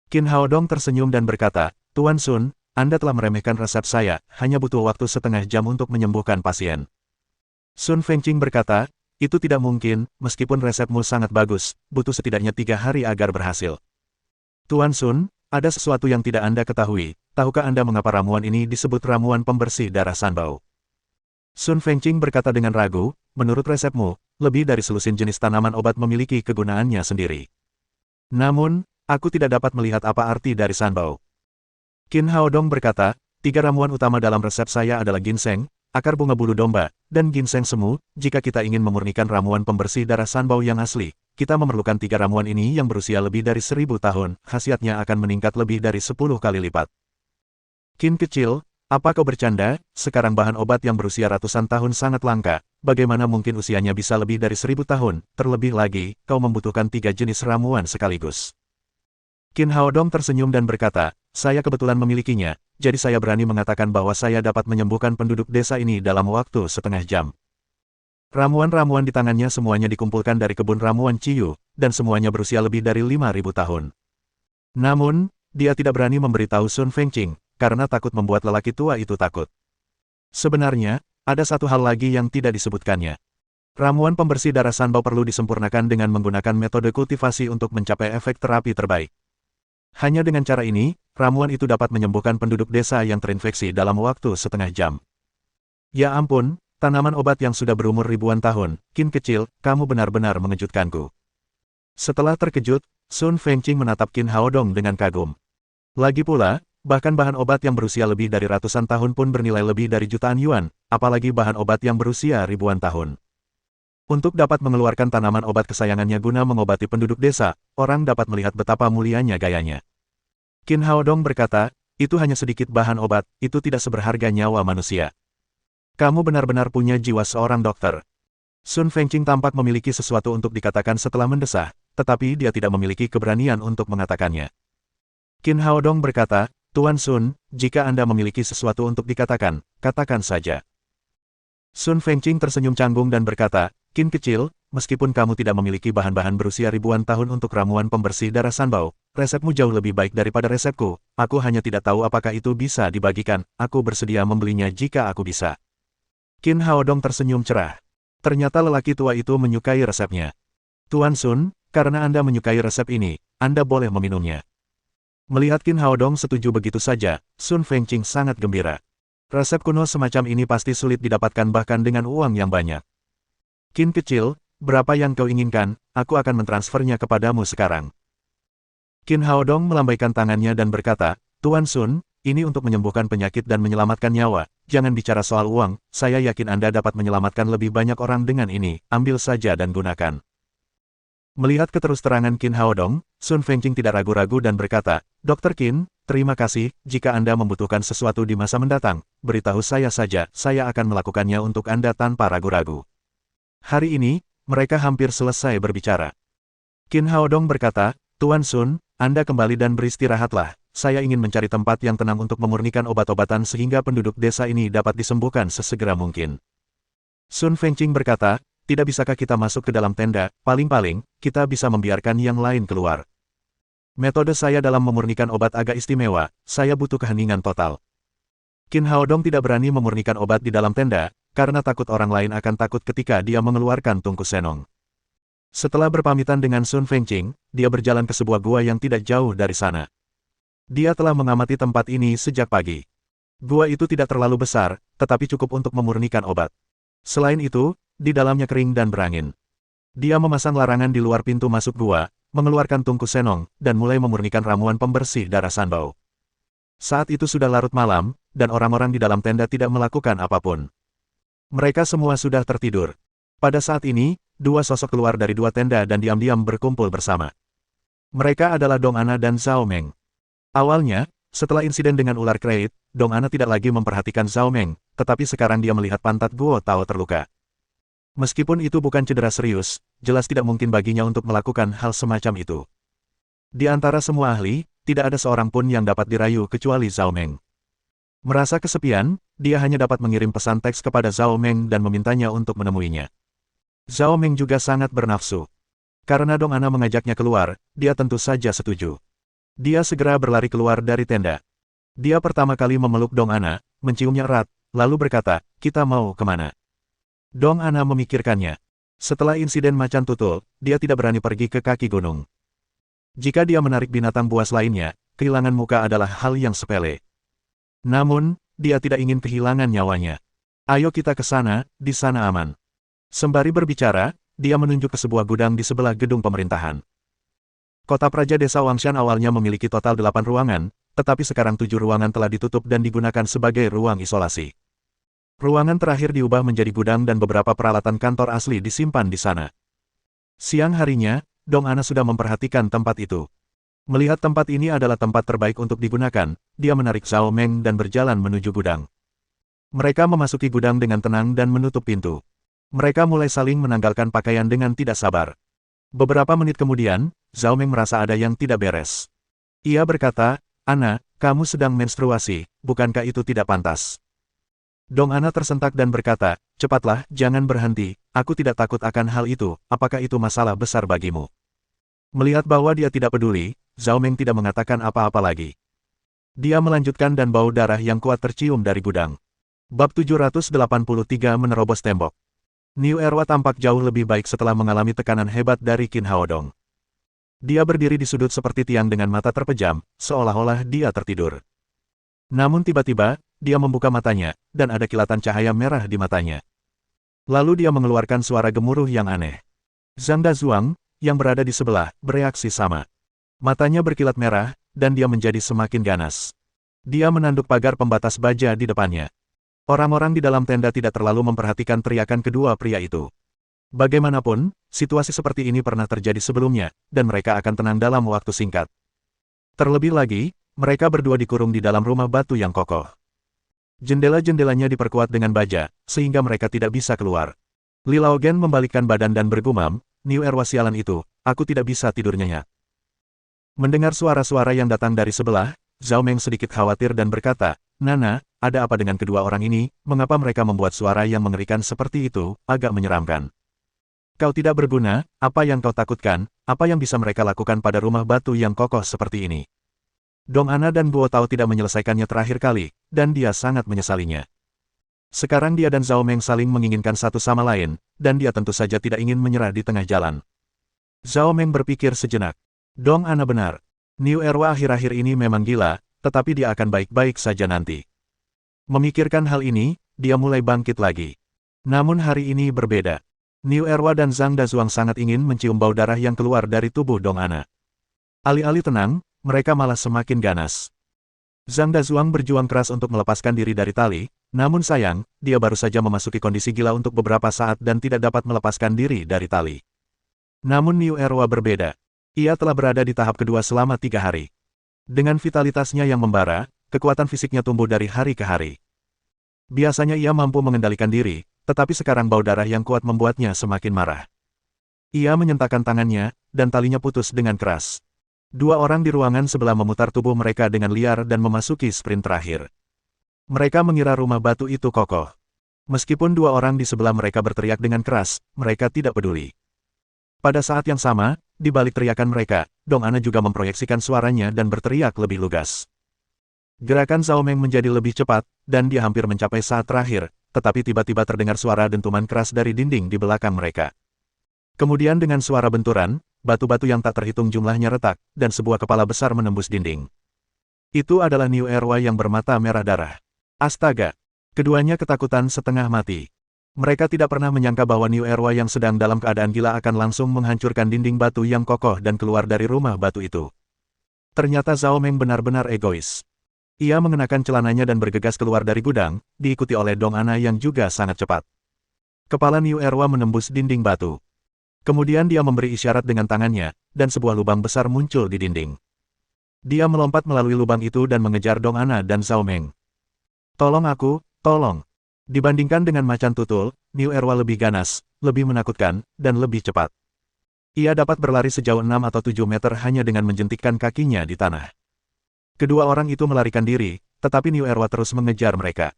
Qin Haodong tersenyum dan berkata, Tuan Sun, Anda telah meremehkan resep saya, hanya butuh waktu setengah jam untuk menyembuhkan pasien. Sun Fengqing berkata, itu tidak mungkin, meskipun resepmu sangat bagus, butuh setidaknya 3 hari agar berhasil. Tuan Sun, ada sesuatu yang tidak Anda ketahui, tahukah Anda mengapa ramuan ini disebut ramuan pembersih darah Sanbao? Sun Fengqing berkata dengan ragu, menurut resepmu, lebih dari selusin jenis tanaman obat memiliki kegunaannya sendiri. Namun, aku tidak dapat melihat apa arti dari Sanbao. Qin Haodong berkata, 3 ramuan utama dalam resep saya adalah ginseng, akar bunga bulu domba, dan ginseng semu. Jika kita ingin memurnikan ramuan pembersih darah Sanbao yang asli, kita memerlukan 3 ramuan ini yang berusia lebih dari 1000 tahun, khasiatnya akan meningkat lebih dari 10 kali lipat. Qin kecil, apa kau bercanda? Sekarang bahan obat yang berusia ratusan tahun sangat langka, bagaimana mungkin usianya bisa lebih dari 1000 tahun, terlebih lagi, kau membutuhkan 3 jenis ramuan sekaligus. Qin Haodong tersenyum dan berkata, saya kebetulan memilikinya, jadi saya berani mengatakan bahwa saya dapat menyembuhkan penduduk desa ini dalam waktu setengah jam. Ramuan-ramuan di tangannya semuanya dikumpulkan dari kebun ramuan Ciyu, dan semuanya berusia lebih dari 5000 tahun. Namun, dia tidak berani memberitahu Sun Fengqing, karena takut membuat lelaki tua itu takut. Sebenarnya, ada satu hal lagi yang tidak disebutkannya. Ramuan pembersih darah Sanbao perlu disempurnakan dengan menggunakan metode kultivasi untuk mencapai efek terapi terbaik. Hanya dengan cara ini, ramuan itu dapat menyembuhkan penduduk desa yang terinfeksi dalam waktu setengah jam. Ya ampun, tanaman obat yang sudah berumur ribuan tahun, Qin kecil, kamu benar-benar mengejutkanku. Setelah terkejut, Sun Fengqing menatap Qin Haodong dengan kagum. Lagi pula, bahkan bahan obat yang berusia lebih dari ratusan tahun pun bernilai lebih dari jutaan yuan, apalagi bahan obat yang berusia ribuan tahun. Untuk dapat mengeluarkan tanaman obat kesayangannya guna mengobati penduduk desa, orang dapat melihat betapa mulianya gayanya. Qin Haodong berkata, itu hanya sedikit bahan obat, itu tidak seberharga nyawa manusia. Kamu benar-benar punya jiwa seorang dokter. Sun Fengqing tampak memiliki sesuatu untuk dikatakan setelah mendesah, tetapi dia tidak memiliki keberanian untuk mengatakannya. Qin Haodong berkata, Tuan Sun, jika Anda memiliki sesuatu untuk dikatakan, katakan saja. Sun Fengqing tersenyum canggung dan berkata, Qin kecil, meskipun kamu tidak memiliki bahan-bahan berusia ribuan tahun untuk ramuan pembersih darah Sanbao, resepmu jauh lebih baik daripada resepku, aku hanya tidak tahu apakah itu bisa dibagikan, aku bersedia membelinya jika aku bisa. Qin Haodong tersenyum cerah. Ternyata lelaki tua itu menyukai resepnya. Tuan Sun, karena Anda menyukai resep ini, Anda boleh meminumnya. Melihat Qin Haodong setuju begitu saja, Sun Fengqing sangat gembira. Resep kuno semacam ini pasti sulit didapatkan bahkan dengan uang yang banyak. Qin kecil, berapa yang kau inginkan, aku akan mentransfernya kepadamu sekarang. Qin Haodong melambaikan tangannya dan berkata, Tuan Sun, ini untuk menyembuhkan penyakit dan menyelamatkan nyawa, jangan bicara soal uang, saya yakin Anda dapat menyelamatkan lebih banyak orang dengan ini, ambil saja dan gunakan. Melihat keterus-terangan Qin Haodong, Sun Fengqing tidak ragu-ragu dan berkata, Dr. Qin, terima kasih, jika Anda membutuhkan sesuatu di masa mendatang, beritahu saya saja, saya akan melakukannya untuk Anda tanpa ragu-ragu. Hari ini, mereka hampir selesai berbicara. Qin Haodong berkata, Tuan Sun, Anda kembali dan beristirahatlah, saya ingin mencari tempat yang tenang untuk memurnikan obat-obatan sehingga penduduk desa ini dapat disembuhkan sesegera mungkin. Sun Fengqing berkata, tidak bisakah kita masuk ke dalam tenda, paling-paling, kita bisa membiarkan yang lain keluar. Metode saya dalam memurnikan obat agak istimewa, saya butuh keheningan total. Qin Haodong tidak berani memurnikan obat di dalam tenda, karena takut orang lain akan takut ketika dia mengeluarkan tungku senong. Setelah berpamitan dengan Sun Fengqing, dia berjalan ke sebuah gua yang tidak jauh dari sana. Dia telah mengamati tempat ini sejak pagi. Gua itu tidak terlalu besar, tetapi cukup untuk memurnikan obat. Selain itu, di dalamnya kering dan berangin. Dia memasang larangan di luar pintu masuk gua, mengeluarkan tungku senong, dan mulai memurnikan ramuan pembersih darah Sanbao. Saat itu sudah larut malam, dan orang-orang di dalam tenda tidak melakukan apapun. Mereka semua sudah tertidur. Pada saat ini, dua sosok keluar dari dua tenda dan diam-diam berkumpul bersama. Mereka adalah Dong Ana dan Zhao Meng. Awalnya, setelah insiden dengan ular kreit, Dong Ana tidak lagi memperhatikan Zhao Meng, tetapi sekarang dia melihat pantat Guo Tao terluka. Meskipun itu bukan cedera serius, jelas tidak mungkin baginya untuk melakukan hal semacam itu. Di antara semua ahli, tidak ada seorang pun yang dapat dirayu kecuali Zhao Meng. Merasa kesepian, dia hanya dapat mengirim pesan teks kepada Zhao Meng dan memintanya untuk menemuinya. Zhao Meng juga sangat bernafsu. Karena Dong Ana mengajaknya keluar, dia tentu saja setuju. Dia segera berlari keluar dari tenda. Dia pertama kali memeluk Dong Ana, menciumnya erat, lalu berkata, kita mau kemana? Dong Ana memikirkannya. Setelah insiden macan tutul, dia tidak berani pergi ke kaki gunung. Jika dia menarik binatang buas lainnya, kehilangan muka adalah hal yang sepele. Namun, dia tidak ingin kehilangan nyawanya. Ayo kita ke sana, di sana aman. Sembari berbicara, dia menunjuk ke sebuah gudang di sebelah gedung pemerintahan. Kota Praja Desa Wangshan awalnya memiliki total 8 ruangan, tetapi sekarang 7 ruangan telah ditutup dan digunakan sebagai ruang isolasi. Ruangan terakhir diubah menjadi gudang dan beberapa peralatan kantor asli disimpan di sana. Siang harinya, Dong Ana sudah memperhatikan tempat itu. Melihat tempat ini adalah tempat terbaik untuk digunakan, dia menarik Zhao Meng dan berjalan menuju gudang. Mereka memasuki gudang dengan tenang dan menutup pintu. Mereka mulai saling menanggalkan pakaian dengan tidak sabar. Beberapa menit kemudian, Zhao Meng merasa ada yang tidak beres. Ia berkata, Ana, kamu sedang menstruasi, bukankah itu tidak pantas? Dong Ana tersentak dan berkata, cepatlah, jangan berhenti, aku tidak takut akan hal itu, apakah itu masalah besar bagimu? Melihat bahwa dia tidak peduli, Zhao Meng tidak mengatakan apa-apa lagi. Dia melanjutkan dan bau darah yang kuat tercium dari gudang. Bab 783 menerobos tembok. Niu Erwa tampak jauh lebih baik setelah mengalami tekanan hebat dari Qin Haodong. Dia berdiri di sudut seperti tiang dengan mata terpejam, seolah-olah dia tertidur. Namun tiba-tiba, dia membuka matanya, dan ada kilatan cahaya merah di matanya. Lalu dia mengeluarkan suara gemuruh yang aneh. Zhang Dazuang, yang berada di sebelah, bereaksi sama. Matanya berkilat merah, dan dia menjadi semakin ganas. Dia menanduk pagar pembatas baja di depannya. Orang-orang di dalam tenda tidak terlalu memperhatikan teriakan kedua pria itu. Bagaimanapun, situasi seperti ini pernah terjadi sebelumnya, dan mereka akan tenang dalam waktu singkat. Terlebih lagi, mereka berdua dikurung di dalam rumah batu yang kokoh. Jendela-jendelanya diperkuat dengan baja, sehingga mereka tidak bisa keluar. Li Laogen membalikkan badan dan bergumam, Niu Erwa sialan itu, aku tidak bisa tidur nyenyak. Mendengar suara-suara yang datang dari sebelah, Zhao Meng sedikit khawatir dan berkata, Nana, ada apa dengan kedua orang ini, mengapa mereka membuat suara yang mengerikan seperti itu, agak menyeramkan. Kau tidak berguna, apa yang kau takutkan, apa yang bisa mereka lakukan pada rumah batu yang kokoh seperti ini. Dong Ana dan Guo Tao tidak menyelesaikannya terakhir kali, dan dia sangat menyesalinya. Sekarang dia dan Zhao Meng saling menginginkan satu sama lain, dan dia tentu saja tidak ingin menyerah di tengah jalan. Zhao Meng berpikir sejenak. Dong Ana benar. Niu Erwa akhir-akhir ini memang gila, tetapi dia akan baik-baik saja nanti. Memikirkan hal ini, dia mulai bangkit lagi. Namun hari ini berbeda. Niu Erwa dan Zhang Dazuang sangat ingin mencium bau darah yang keluar dari tubuh Dong Ana. Alih-alih tenang, mereka malah semakin ganas. Zhang Dazuang berjuang keras untuk melepaskan diri dari tali, namun sayang, dia baru saja memasuki kondisi gila untuk beberapa saat dan tidak dapat melepaskan diri dari tali. Namun Niu Erwa berbeda. Ia telah berada di tahap kedua selama 3 hari. Dengan vitalitasnya yang membara, kekuatan fisiknya tumbuh dari hari ke hari. Biasanya ia mampu mengendalikan diri, tetapi sekarang bau darah yang kuat membuatnya semakin marah. Ia menyentakkan tangannya, dan talinya putus dengan keras. Dua orang di ruangan sebelah memutar tubuh mereka dengan liar dan memasuki sprint terakhir. Mereka mengira rumah batu itu kokoh. Meskipun dua orang di sebelah mereka berteriak dengan keras, mereka tidak peduli. Pada saat yang sama, di balik teriakan mereka, Dong Ana juga memproyeksikan suaranya dan berteriak lebih lugas. Gerakan Zhao Meng menjadi lebih cepat, dan dia hampir mencapai saat terakhir, tetapi tiba-tiba terdengar suara dentuman keras dari dinding di belakang mereka. Kemudian dengan suara benturan, batu-batu yang tak terhitung jumlahnya retak, dan sebuah kepala besar menembus dinding. Itu adalah Niu Erwa yang bermata merah darah. Astaga! Keduanya ketakutan setengah mati. Mereka tidak pernah menyangka bahwa Niu Erwa yang sedang dalam keadaan gila akan langsung menghancurkan dinding batu yang kokoh dan keluar dari rumah batu itu. Ternyata Zhao Meng benar-benar egois. Ia mengenakan celananya dan bergegas keluar dari gudang, diikuti oleh Dong Ana yang juga sangat cepat. Kepala Niu Erwa menembus dinding batu. Kemudian dia memberi isyarat dengan tangannya, dan sebuah lubang besar muncul di dinding. Dia melompat melalui lubang itu dan mengejar Dong Ana dan Zhao Meng. Tolong aku, tolong. Dibandingkan dengan macan tutul, Niu Erwa lebih ganas, lebih menakutkan, dan lebih cepat. Ia dapat berlari sejauh 6 atau 7 meter hanya dengan menjentikkan kakinya di tanah. Kedua orang itu melarikan diri, tetapi Niu Erwa terus mengejar mereka.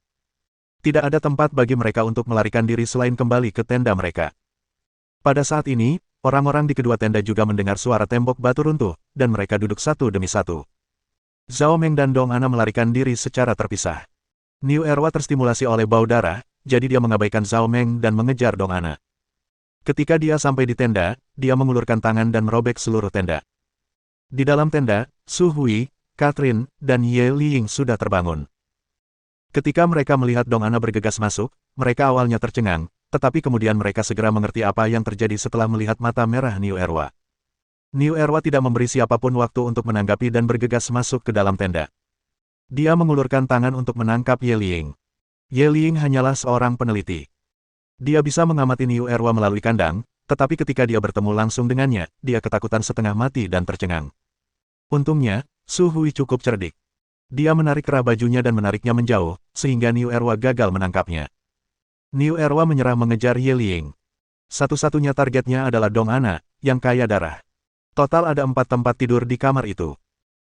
Tidak ada tempat bagi mereka untuk melarikan diri selain kembali ke tenda mereka. Pada saat ini, orang-orang di kedua tenda juga mendengar suara tembok batu runtuh, dan mereka duduk satu demi satu. Zhao Meng dan Dong Ana melarikan diri secara terpisah. Niu Erwa terstimulasi oleh bau darah, jadi dia mengabaikan Zhao Meng dan mengejar Dong Ana. Ketika dia sampai di tenda, dia mengulurkan tangan dan merobek seluruh tenda. Di dalam tenda, Su Hui, Catherine, dan Ye Liying sudah terbangun. Ketika mereka melihat Dong Ana bergegas masuk, mereka awalnya tercengang, tetapi kemudian mereka segera mengerti apa yang terjadi setelah melihat mata merah Niu Erwa. Niu Erwa tidak memberi siapapun waktu untuk menanggapi dan bergegas masuk ke dalam tenda. Dia mengulurkan tangan untuk menangkap Ye Liying. Ye Liying hanyalah seorang peneliti. Dia bisa mengamati Niu Erwa melalui kandang, tetapi ketika dia bertemu langsung dengannya, dia ketakutan setengah mati dan tercengang. Untungnya, Su Hui cukup cerdik. Dia menarik kerah bajunya dan menariknya menjauh, sehingga Niu Erwa gagal menangkapnya. Niu Erwa menyerah mengejar Ye Liying. Satu-satunya targetnya adalah Dong Ana, yang kaya darah. Total ada 4 tempat tidur di kamar itu.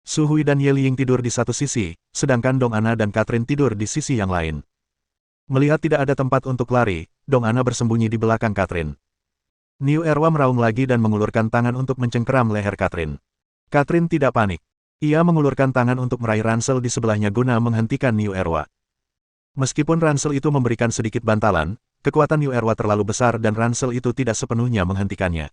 Su Hui dan Ye Liying tidur di satu sisi, sedangkan Dong Ana dan Catherine tidur di sisi yang lain. Melihat tidak ada tempat untuk lari, Dong Ana bersembunyi di belakang Catherine. Niu Erwa meraung lagi dan mengulurkan tangan untuk mencengkeram leher Catherine. Catherine tidak panik. Ia mengulurkan tangan untuk meraih ransel di sebelahnya guna menghentikan Niu Erwa. Meskipun ransel itu memberikan sedikit bantalan, kekuatan Niu Erwa terlalu besar dan ransel itu tidak sepenuhnya menghentikannya.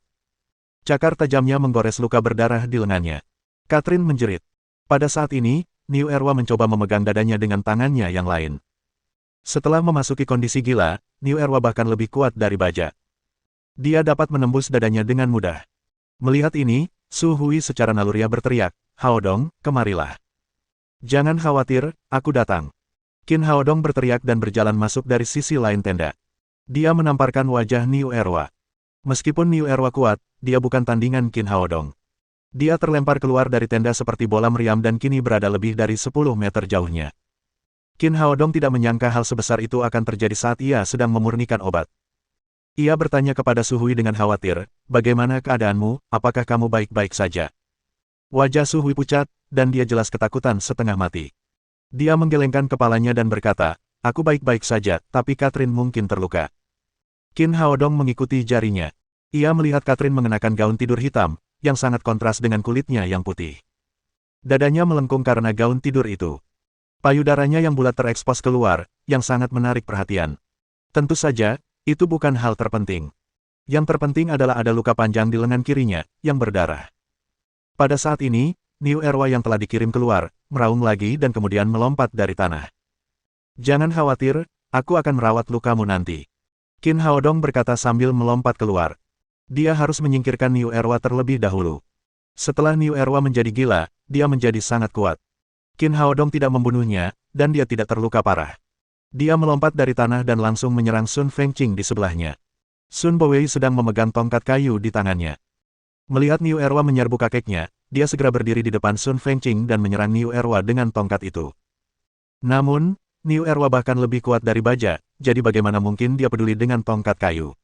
Cakar tajamnya menggores luka berdarah di lengannya. Catherine menjerit. Pada saat ini, Niu Erwa mencoba memegang dadanya dengan tangannya yang lain. Setelah memasuki kondisi gila, Niu Erwa bahkan lebih kuat dari baja. Dia dapat menembus dadanya dengan mudah. Melihat ini, Su Hui secara naluriah berteriak, "Haodong, kemarilah. Jangan khawatir, aku datang." Qin Haodong berteriak dan berjalan masuk dari sisi lain tenda. Dia menamparkan wajah Niu Erwa. Meskipun Niu Erwa kuat, dia bukan tandingan Qin Haodong. Dia terlempar keluar dari tenda seperti bola meriam dan kini berada lebih dari 10 meter jauhnya. Qin Haodong tidak menyangka hal sebesar itu akan terjadi saat ia sedang memurnikan obat. Ia bertanya kepada Su Hui dengan khawatir, bagaimana keadaanmu, apakah kamu baik-baik saja? Wajah Su Hui pucat, dan dia jelas ketakutan setengah mati. Dia menggelengkan kepalanya dan berkata, aku baik-baik saja, tapi Catherine mungkin terluka. Qin Haodong mengikuti jarinya. Ia melihat Catherine mengenakan gaun tidur hitam, yang sangat kontras dengan kulitnya yang putih. Dadanya melengkung karena gaun tidur itu. Payudaranya yang bulat terekspos keluar, yang sangat menarik perhatian. Tentu saja, itu bukan hal terpenting. Yang terpenting adalah ada luka panjang di lengan kirinya, yang berdarah. Pada saat ini, Niu Erwa yang telah dikirim keluar, meraung lagi dan kemudian melompat dari tanah. Jangan khawatir, aku akan merawat lukamu nanti. Qin Haodong berkata sambil melompat keluar. Dia harus menyingkirkan Niu Erwa terlebih dahulu. Setelah Niu Erwa menjadi gila, dia menjadi sangat kuat. Qin Haodong tidak membunuhnya, dan dia tidak terluka parah. Dia melompat dari tanah dan langsung menyerang Sun Fengqing di sebelahnya. Sun Bowei sedang memegang tongkat kayu di tangannya. Melihat Niu Erwa menyerbu kakeknya, dia segera berdiri di depan Sun Fengqing dan menyerang Niu Erwa dengan tongkat itu. Namun, Niu Erwa bahkan lebih kuat dari baja, jadi bagaimana mungkin dia peduli dengan tongkat kayu.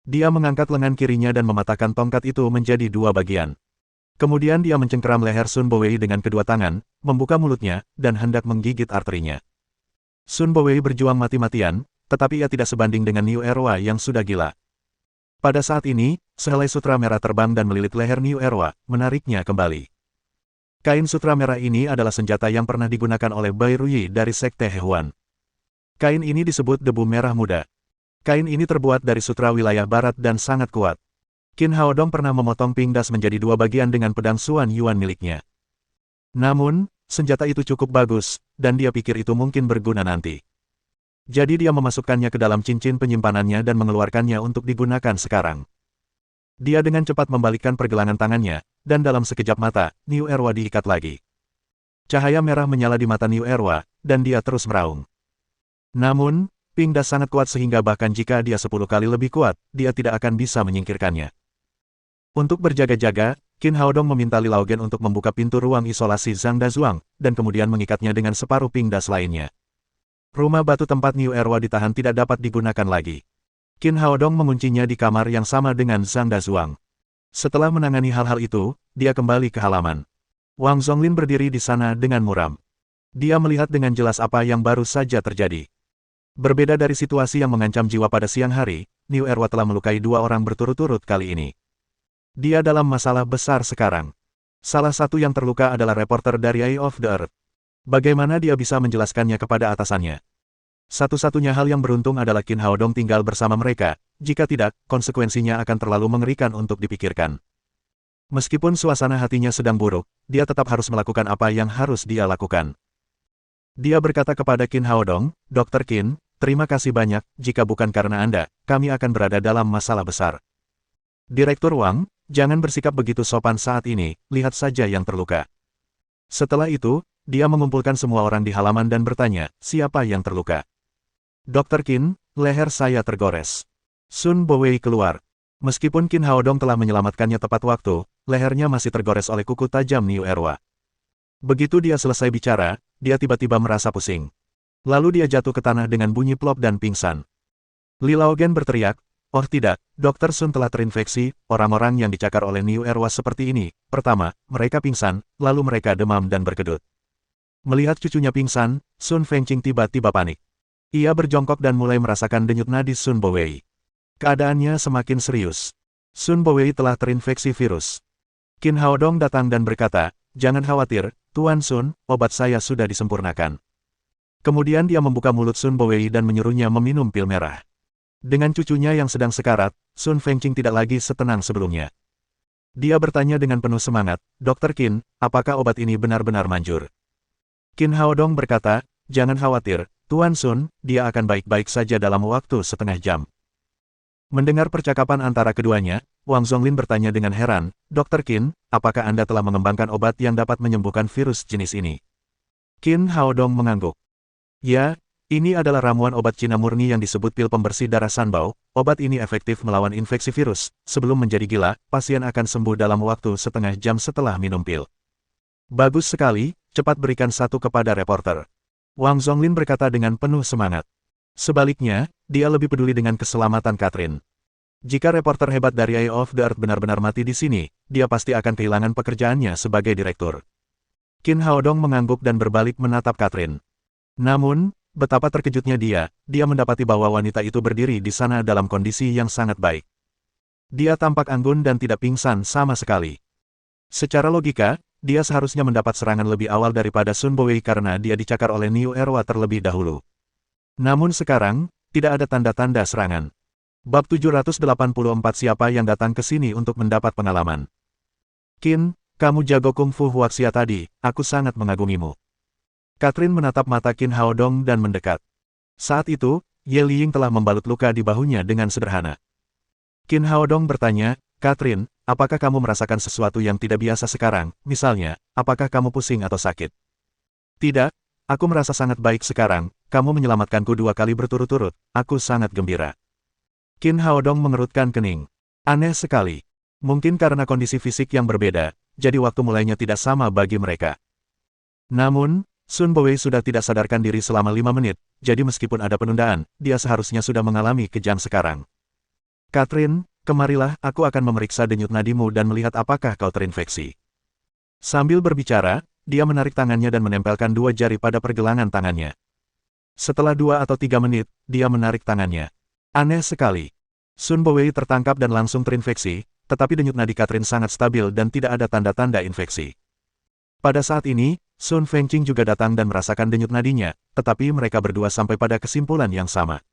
Dia mengangkat lengan kirinya dan mematahkan tongkat itu menjadi dua bagian. Kemudian dia mencengkeram leher Sun Bowei dengan kedua tangan, membuka mulutnya, dan hendak menggigit arterinya. Sun Bowei berjuang mati-matian, tetapi ia tidak sebanding dengan Niu Erwa yang sudah gila. Pada saat ini, sehelai sutra merah terbang dan melilit leher Niu Erwa, menariknya kembali. Kain sutra merah ini adalah senjata yang pernah digunakan oleh Bai Ruyi dari Sekte Hehuan. Kain ini disebut debu merah muda. Kain ini terbuat dari sutra wilayah barat dan sangat kuat. Qin Haodong pernah memotong Ping Das menjadi dua bagian dengan pedang Suan Yuan miliknya. Namun, senjata itu cukup bagus, dan dia pikir itu mungkin berguna nanti. Jadi dia memasukkannya ke dalam cincin penyimpanannya dan mengeluarkannya untuk digunakan sekarang. Dia dengan cepat membalikkan pergelangan tangannya, dan dalam sekejap mata, Niu Erwa diikat lagi. Cahaya merah menyala di mata Niu Erwa, dan dia terus meraung. Namun, Ping Das sangat kuat sehingga bahkan jika dia 10 kali lebih kuat, dia tidak akan bisa menyingkirkannya. Untuk berjaga-jaga, Qin Haodong meminta Li Laogen untuk membuka pintu ruang isolasi Zhang Dazuang, dan kemudian mengikatnya dengan separuh Ping Das lainnya. Rumah batu tempat Niu Erwa ditahan tidak dapat digunakan lagi. Qin Haodong menguncinya di kamar yang sama dengan Zhang Dazuang. Setelah menangani hal-hal itu, dia kembali ke halaman. Wang Zonglin berdiri di sana dengan muram. Dia melihat dengan jelas apa yang baru saja terjadi. Berbeda dari situasi yang mengancam jiwa pada siang hari, Niu Erwa telah melukai dua orang berturut-turut kali ini. Dia dalam masalah besar sekarang. Salah satu yang terluka adalah reporter dari Eye of the Earth. Bagaimana dia bisa menjelaskannya kepada atasannya? Satu-satunya hal yang beruntung adalah Qin Haodong tinggal bersama mereka, jika tidak, konsekuensinya akan terlalu mengerikan untuk dipikirkan. Meskipun suasana hatinya sedang buruk, dia tetap harus melakukan apa yang harus dia lakukan. Dia berkata kepada Qin Haodong, Dr. Qin, terima kasih banyak, jika bukan karena Anda, kami akan berada dalam masalah besar. Direktur Wang, jangan bersikap begitu sopan saat ini, lihat saja yang terluka. Setelah itu, dia mengumpulkan semua orang di halaman dan bertanya, siapa yang terluka? Dr. Qin, leher saya tergores. Sun Bowei keluar. Meskipun Qin Haodong telah menyelamatkannya tepat waktu, lehernya masih tergores oleh kuku tajam Niu Erwa. Begitu dia selesai bicara, dia tiba-tiba merasa pusing. Lalu dia jatuh ke tanah dengan bunyi plop dan pingsan. Li Laogen berteriak, oh tidak, Dr. Sun telah terinfeksi, orang-orang yang dicakar oleh Niu Erwa seperti ini. Pertama, mereka pingsan, lalu mereka demam dan berkedut. Melihat cucunya pingsan, Sun Fengqing tiba-tiba panik. Ia berjongkok dan mulai merasakan denyut nadi Sun Bowei. Keadaannya semakin serius. Sun Bowei telah terinfeksi virus. Qin Haodong datang dan berkata, jangan khawatir, Tuan Sun, obat saya sudah disempurnakan. Kemudian dia membuka mulut Sun Bowei dan menyuruhnya meminum pil merah. Dengan cucunya yang sedang sekarat, Sun Fengqing tidak lagi setenang sebelumnya. Dia bertanya dengan penuh semangat, Dr. Qin, apakah obat ini benar-benar manjur? Qin Haodong berkata, jangan khawatir, Tuan Sun, dia akan baik-baik saja dalam waktu setengah jam. Mendengar percakapan antara keduanya, Wang Zonglin bertanya dengan heran, Dr. Qin, apakah Anda telah mengembangkan obat yang dapat menyembuhkan virus jenis ini? Qin Haodong mengangguk. Ya, ini adalah ramuan obat Cina murni yang disebut pil pembersih darah Sanbao. Obat ini efektif melawan infeksi virus. Sebelum menjadi gila, pasien akan sembuh dalam waktu setengah jam setelah minum pil. Bagus sekali, cepat berikan satu kepada reporter. Wang Zonglin berkata dengan penuh semangat. Sebaliknya, dia lebih peduli dengan keselamatan Catherine. Jika reporter hebat dari Eye of the Earth benar-benar mati di sini, dia pasti akan kehilangan pekerjaannya sebagai direktur. Qin Haodong mengangguk dan berbalik menatap Catherine. Namun, betapa terkejutnya dia mendapati bahwa wanita itu berdiri di sana dalam kondisi yang sangat baik. Dia tampak anggun dan tidak pingsan sama sekali. Secara logika, dia seharusnya mendapat serangan lebih awal daripada Sun Bowei karena dia dicakar oleh Niu Erwa terlebih dahulu. Namun sekarang, tidak ada tanda-tanda serangan. Bab 784 Siapa yang datang ke sini untuk mendapat pengalaman? Qin, kamu jago kungfu Huaxia tadi, aku sangat mengagumimu. Catherine menatap mata Qin Haodong dan mendekat. Saat itu, Ye Liying telah membalut luka di bahunya dengan sederhana. Qin Haodong bertanya, Catherine, apakah kamu merasakan sesuatu yang tidak biasa sekarang, misalnya, apakah kamu pusing atau sakit? Tidak, aku merasa sangat baik sekarang, kamu menyelamatkanku 2 kali berturut-turut, aku sangat gembira. Qin Haodong mengerutkan kening. Aneh sekali. Mungkin karena kondisi fisik yang berbeda, jadi waktu mulainya tidak sama bagi mereka. Namun, Sun Bowei sudah tidak sadarkan diri selama 5 menit, jadi meskipun ada penundaan, dia seharusnya sudah mengalami kejang sekarang. Catherine, kemarilah, aku akan memeriksa denyut nadimu dan melihat apakah kau terinfeksi. Sambil berbicara, dia menarik tangannya dan menempelkan 2 jari pada pergelangan tangannya. Setelah 2 atau 3 menit, dia menarik tangannya. Aneh sekali. Sun Bowei tertangkap dan langsung terinfeksi, tetapi denyut nadi Catherine sangat stabil dan tidak ada tanda-tanda infeksi. Pada saat ini, Sun Fengqing juga datang dan merasakan denyut nadinya, tetapi mereka berdua sampai pada kesimpulan yang sama.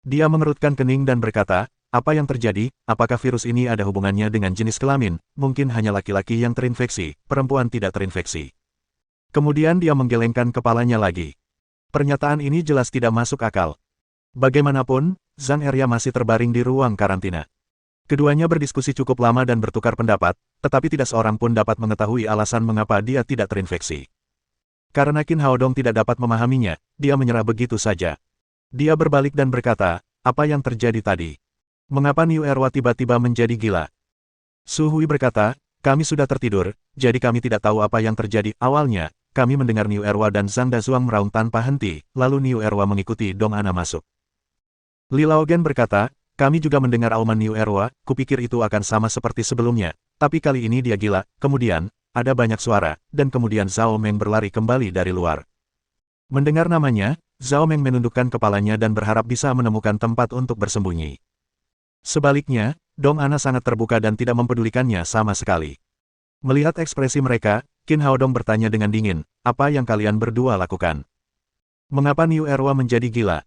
Dia mengerutkan kening dan berkata, apa yang terjadi, apakah virus ini ada hubungannya dengan jenis kelamin, mungkin hanya laki-laki yang terinfeksi, perempuan tidak terinfeksi. Kemudian dia menggelengkan kepalanya lagi. Pernyataan ini jelas tidak masuk akal. Bagaimanapun, Zhang Erya masih terbaring di ruang karantina. Keduanya berdiskusi cukup lama dan bertukar pendapat, tetapi tidak seorang pun dapat mengetahui alasan mengapa dia tidak terinfeksi. Karena Qin Haodong tidak dapat memahaminya, dia menyerah begitu saja. Dia berbalik dan berkata, apa yang terjadi tadi? Mengapa Niu Erwa tiba-tiba menjadi gila? Su Hui berkata, kami sudah tertidur, jadi kami tidak tahu apa yang terjadi. Awalnya, kami mendengar Niu Erwa dan Zhang Dazuang meraung tanpa henti, lalu Niu Erwa mengikuti Dong Ana masuk. Li Laogen berkata, kami juga mendengar auman Niu Erwa, kupikir itu akan sama seperti sebelumnya, tapi kali ini dia gila. Kemudian, ada banyak suara, dan kemudian Zhao Meng berlari kembali dari luar. Mendengar namanya, Zhao Meng menundukkan kepalanya dan berharap bisa menemukan tempat untuk bersembunyi. Sebaliknya, Dong Ana sangat terbuka dan tidak mempedulikannya sama sekali. Melihat ekspresi mereka, Qin Haodong bertanya dengan dingin, apa yang kalian berdua lakukan? Mengapa Niu Erwa menjadi gila?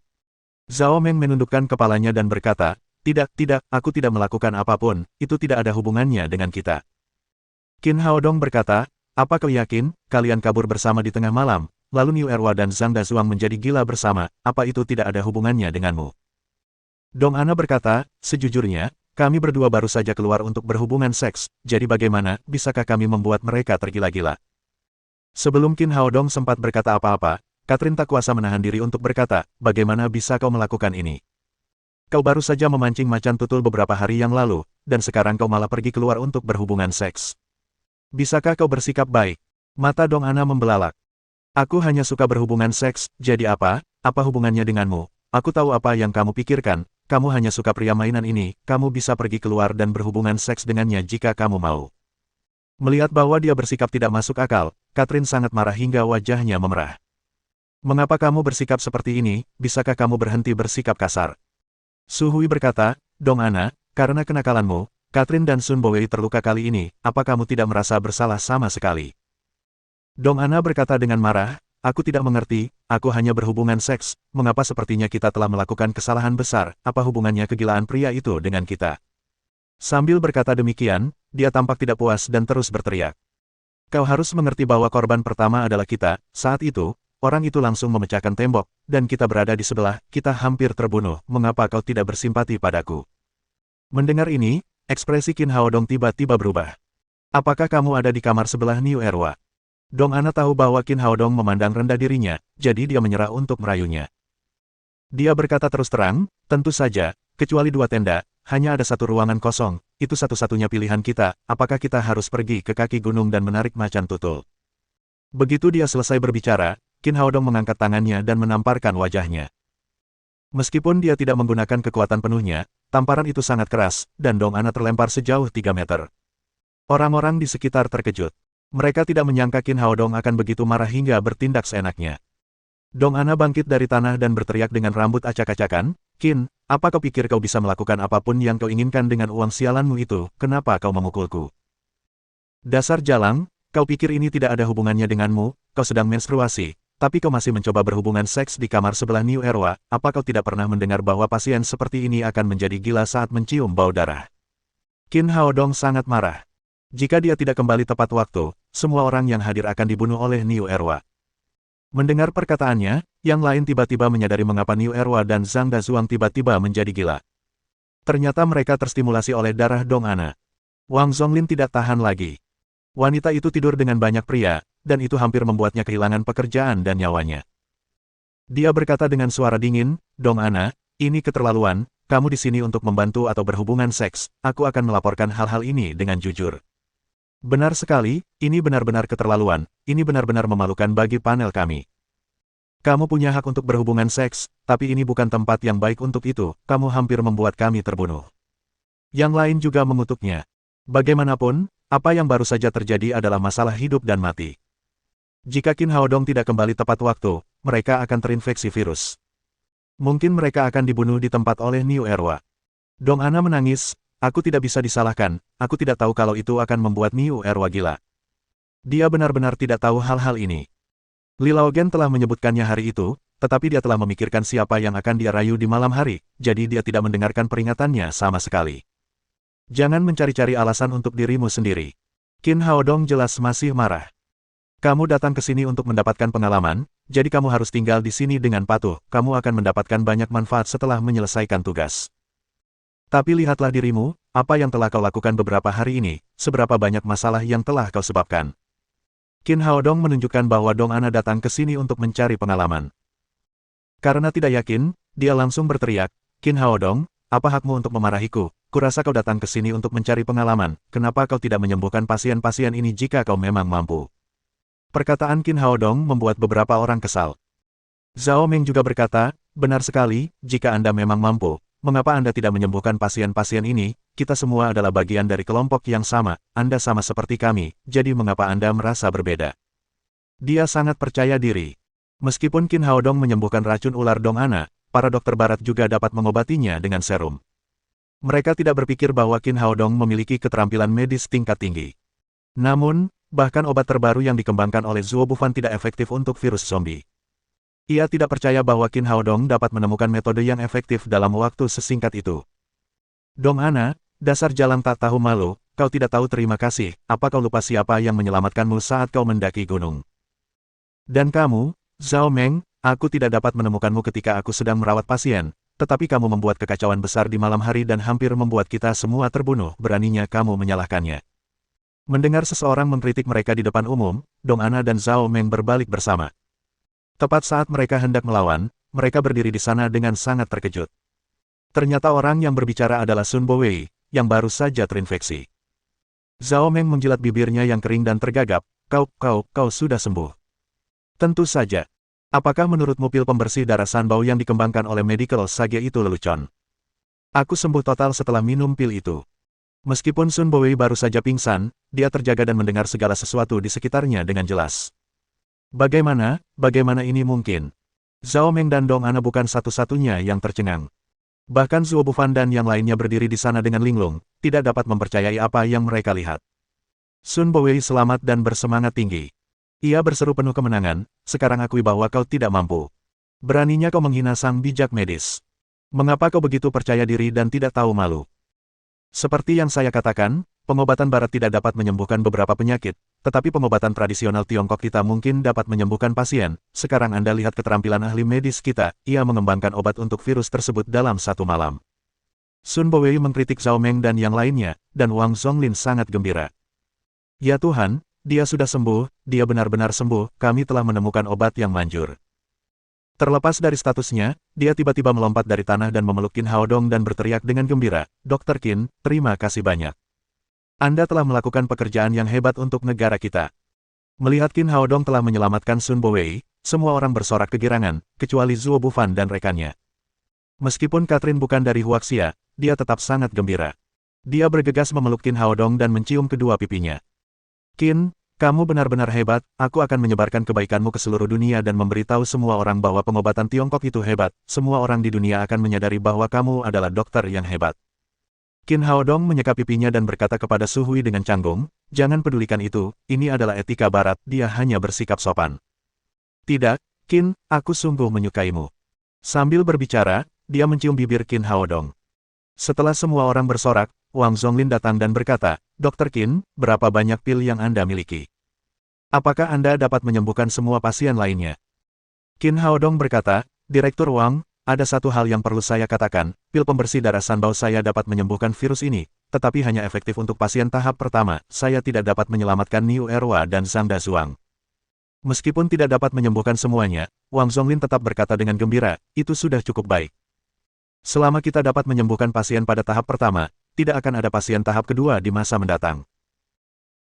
Zhao Meng menundukkan kepalanya dan berkata, tidak, aku tidak melakukan apapun, itu tidak ada hubungannya dengan kita. Qin Haodong berkata, apa kau yakin, kalian kabur bersama di tengah malam, lalu Niu Erwa dan Zhang Dazuang menjadi gila bersama, apa itu tidak ada hubungannya denganmu? Dong Ana berkata, sejujurnya, kami berdua baru saja keluar untuk berhubungan seks, jadi bagaimana, bisakah kami membuat mereka tergila-gila? Sebelum Qin Haodong sempat berkata apa-apa, Catherine tak kuasa menahan diri untuk berkata, bagaimana bisa kau melakukan ini? Kau baru saja memancing macan tutul beberapa hari yang lalu, dan sekarang kau malah pergi keluar untuk berhubungan seks. Bisakah kau bersikap baik? Mata Dong Ana membelalak. Aku hanya suka berhubungan seks, jadi apa? Apa hubungannya denganmu? Aku tahu apa yang kamu pikirkan, kamu hanya suka pria mainan ini, kamu bisa pergi keluar dan berhubungan seks dengannya jika kamu mau. Melihat bahwa dia bersikap tidak masuk akal, Catherine sangat marah hingga wajahnya memerah. Mengapa kamu bersikap seperti ini, bisakah kamu berhenti bersikap kasar? Su Hui berkata, Dong Ana, karena kenakalanmu, Catherine dan Sun Bowei terluka kali ini, apa kamu tidak merasa bersalah sama sekali? Dong Ana berkata dengan marah, aku tidak mengerti, aku hanya berhubungan seks, mengapa sepertinya kita telah melakukan kesalahan besar, apa hubungannya kegilaan pria itu dengan kita? Sambil berkata demikian, dia tampak tidak puas dan terus berteriak. Kau harus mengerti bahwa korban pertama adalah kita, saat itu, orang itu langsung memecahkan tembok, dan kita berada di sebelah, kita hampir terbunuh, mengapa kau tidak bersimpati padaku? Mendengar ini, ekspresi Qin Haodong tiba-tiba berubah. Apakah kamu ada di kamar sebelah Niu Erwa? Dong Ana tahu bahwa Qin Haodong memandang rendah dirinya, jadi dia menyerah untuk merayunya. Dia berkata terus terang, tentu saja, kecuali 2 tenda, hanya ada 1 ruangan kosong, itu satu-satunya pilihan kita, apakah kita harus pergi ke kaki gunung dan menarik macan tutul? Begitu dia selesai berbicara, Qin Haodong mengangkat tangannya dan menamparkan wajahnya. Meskipun dia tidak menggunakan kekuatan penuhnya, Tamparan itu sangat keras, dan Dong Ana terlempar sejauh 3 meter. Orang-orang di sekitar terkejut. Mereka tidak menyangka Qin Hao Dong akan begitu marah hingga bertindak seenaknya. Dong Ana bangkit dari tanah dan berteriak dengan rambut acak-acakan, "Qin, apa kau pikir kau bisa melakukan apapun yang kau inginkan dengan uang sialanmu itu? Kenapa kau memukulku? Dasar jalang, kau pikir ini tidak ada hubungannya denganmu, kau sedang menstruasi, tapi kau masih mencoba berhubungan seks di kamar sebelah New Erwa. Apa kau tidak pernah mendengar bahwa pasien seperti ini akan menjadi gila saat mencium bau darah?" Qin Hao Dong sangat marah. Jika dia tidak kembali tepat waktu, semua orang yang hadir akan dibunuh oleh New Erwa. Mendengar perkataannya, yang lain tiba-tiba menyadari mengapa New Erwa dan Zhang Dazuang tiba-tiba menjadi gila. Ternyata mereka terstimulasi oleh darah Dong Ana. Wang Zonglin tidak tahan lagi. Wanita itu tidur dengan banyak pria, dan itu hampir membuatnya kehilangan pekerjaan dan nyawanya. Dia berkata dengan suara dingin, "Dong Ana, ini keterlaluan, kamu di sini untuk membantu atau berhubungan seks, aku akan melaporkan hal-hal ini dengan jujur." Benar sekali, ini benar-benar keterlaluan, ini benar-benar memalukan bagi panel kami. Kamu punya hak untuk berhubungan seks, tapi ini bukan tempat yang baik untuk itu, kamu hampir membuat kami terbunuh. Yang lain juga mengutuknya. Bagaimanapun, apa yang baru saja terjadi adalah masalah hidup dan mati. Jika Qin Hao Dong tidak kembali tepat waktu, mereka akan terinfeksi virus. Mungkin mereka akan dibunuh di tempat oleh New Erwa. Dong Ana menangis, "Aku tidak bisa disalahkan, aku tidak tahu kalau itu akan membuat New Erwa gila." Dia benar-benar tidak tahu hal-hal ini. Li Laogen telah menyebutkannya hari itu, tetapi dia telah memikirkan siapa yang akan dia rayu di malam hari, jadi dia tidak mendengarkan peringatannya sama sekali. Jangan mencari-cari alasan untuk dirimu sendiri. Qin Hao Dong jelas masih marah. Kamu datang ke sini untuk mendapatkan pengalaman, jadi kamu harus tinggal di sini dengan patuh, kamu akan mendapatkan banyak manfaat setelah menyelesaikan tugas. Tapi lihatlah dirimu, apa yang telah kau lakukan beberapa hari ini, seberapa banyak masalah yang telah kau sebabkan. Qin Hao Dong menunjukkan bahwa Dong Ana datang ke sini untuk mencari pengalaman. Karena tidak yakin, dia langsung berteriak, "Qin Hao Dong, apa hakmu untuk memarahiku? Kurasa kau datang ke sini untuk mencari pengalaman, kenapa kau tidak menyembuhkan pasien-pasien ini jika kau memang mampu?" Perkataan Qin Hao Dong membuat beberapa orang kesal. Zhao Meng juga berkata, "Benar sekali, jika Anda memang mampu. Mengapa Anda tidak menyembuhkan pasien-pasien ini? Kita semua adalah bagian dari kelompok yang sama, Anda sama seperti kami, jadi mengapa Anda merasa berbeda?" Dia sangat percaya diri. Meskipun Qin Hao Dong menyembuhkan racun ular Dong Ana, para dokter barat juga dapat mengobatinya dengan serum. Mereka tidak berpikir bahwa Qin Hao Dong memiliki keterampilan medis tingkat tinggi. Namun, bahkan obat terbaru yang dikembangkan oleh Zuo Bufan tidak efektif untuk virus zombie. Ia tidak percaya bahwa Qin Hao Dong dapat menemukan metode yang efektif dalam waktu sesingkat itu. "Dong Ana, dasar jalang tak tahu malu, kau tidak tahu terima kasih, apa kau lupa siapa yang menyelamatkanmu saat kau mendaki gunung? Dan kamu, Zhao Meng, aku tidak dapat menemukanmu ketika aku sedang merawat pasien, tetapi kamu membuat kekacauan besar di malam hari dan hampir membuat kita semua terbunuh, beraninya kamu menyalahkannya." Mendengar seseorang mengkritik mereka di depan umum, Dong Ana dan Zhao Meng berbalik bersama. Tepat saat mereka hendak melawan, mereka berdiri di sana dengan sangat terkejut. Ternyata orang yang berbicara adalah Sun Bowei, yang baru saja terinfeksi. Zhao Meng menjilat bibirnya yang kering dan tergagap, kau sudah sembuh." "Tentu saja. Apakah menurutmu pil pembersih darah Sanbao yang dikembangkan oleh Medical Sage itu lelucon? Aku sembuh total setelah minum pil itu." Meskipun Sun Bowei baru saja pingsan, dia terjaga dan mendengar segala sesuatu di sekitarnya dengan jelas. Bagaimana ini mungkin? Zhao Meng dan Dong Ana bukan satu-satunya yang tercengang. Bahkan Zuo Bufan dan yang lainnya berdiri di sana dengan linglung, tidak dapat mempercayai apa yang mereka lihat. Sun Bowei selamat dan bersemangat tinggi. Ia berseru penuh kemenangan, "Sekarang akui bahwa kau tidak mampu. Beraninya kau menghina sang bijak medis. Mengapa kau begitu percaya diri dan tidak tahu malu? Seperti yang saya katakan, pengobatan barat tidak dapat menyembuhkan beberapa penyakit, tetapi pengobatan tradisional Tiongkok kita mungkin dapat menyembuhkan pasien. Sekarang Anda lihat keterampilan ahli medis kita, ia mengembangkan obat untuk virus tersebut dalam 1 malam." Sun Bowei mengkritik Zhao Meng dan yang lainnya, dan Wang Zonglin sangat gembira. "Ya Tuhan, dia sudah sembuh, dia benar-benar sembuh, kami telah menemukan obat yang manjur." Terlepas dari statusnya, dia tiba-tiba melompat dari tanah dan memeluk Qin Hao Dong dan berteriak dengan gembira, "Dr. Qin, terima kasih banyak. Anda telah melakukan pekerjaan yang hebat untuk negara kita." Melihat Qin Hao Dong telah menyelamatkan Sun Bowei, semua orang bersorak kegirangan, kecuali Zuo Bufan dan rekannya. Meskipun Catherine bukan dari Huaxia, dia tetap sangat gembira. Dia bergegas memeluk Qin Haodong dan mencium kedua pipinya. Qin, kamu benar-benar hebat, aku akan menyebarkan kebaikanmu ke seluruh dunia dan memberitahu semua orang bahwa pengobatan Tiongkok itu hebat, semua orang di dunia akan menyadari bahwa kamu adalah dokter yang hebat. Qin Haodong menyeka pipinya dan berkata kepada Su Hui dengan canggung, jangan pedulikan itu, ini adalah etika barat, dia hanya bersikap sopan. Tidak, Qin, aku sungguh menyukaimu. Sambil berbicara, dia mencium bibir Qin Haodong. Setelah semua orang bersorak, Wang Zonglin datang dan berkata, Dr. Qin, berapa banyak pil yang Anda miliki? Apakah Anda dapat menyembuhkan semua pasien lainnya? Qin Haodong berkata, Direktur Wang, ada satu hal yang perlu saya katakan, pil pembersih darah Sanbao saya dapat menyembuhkan virus ini, tetapi hanya efektif untuk pasien tahap pertama, saya tidak dapat menyelamatkan Niu Erwa dan Zhang Dazuang. Meskipun tidak dapat menyembuhkan semuanya, Wang Zonglin tetap berkata dengan gembira, itu sudah cukup baik. Selama kita dapat menyembuhkan pasien pada tahap pertama, tidak akan ada pasien tahap kedua di masa mendatang.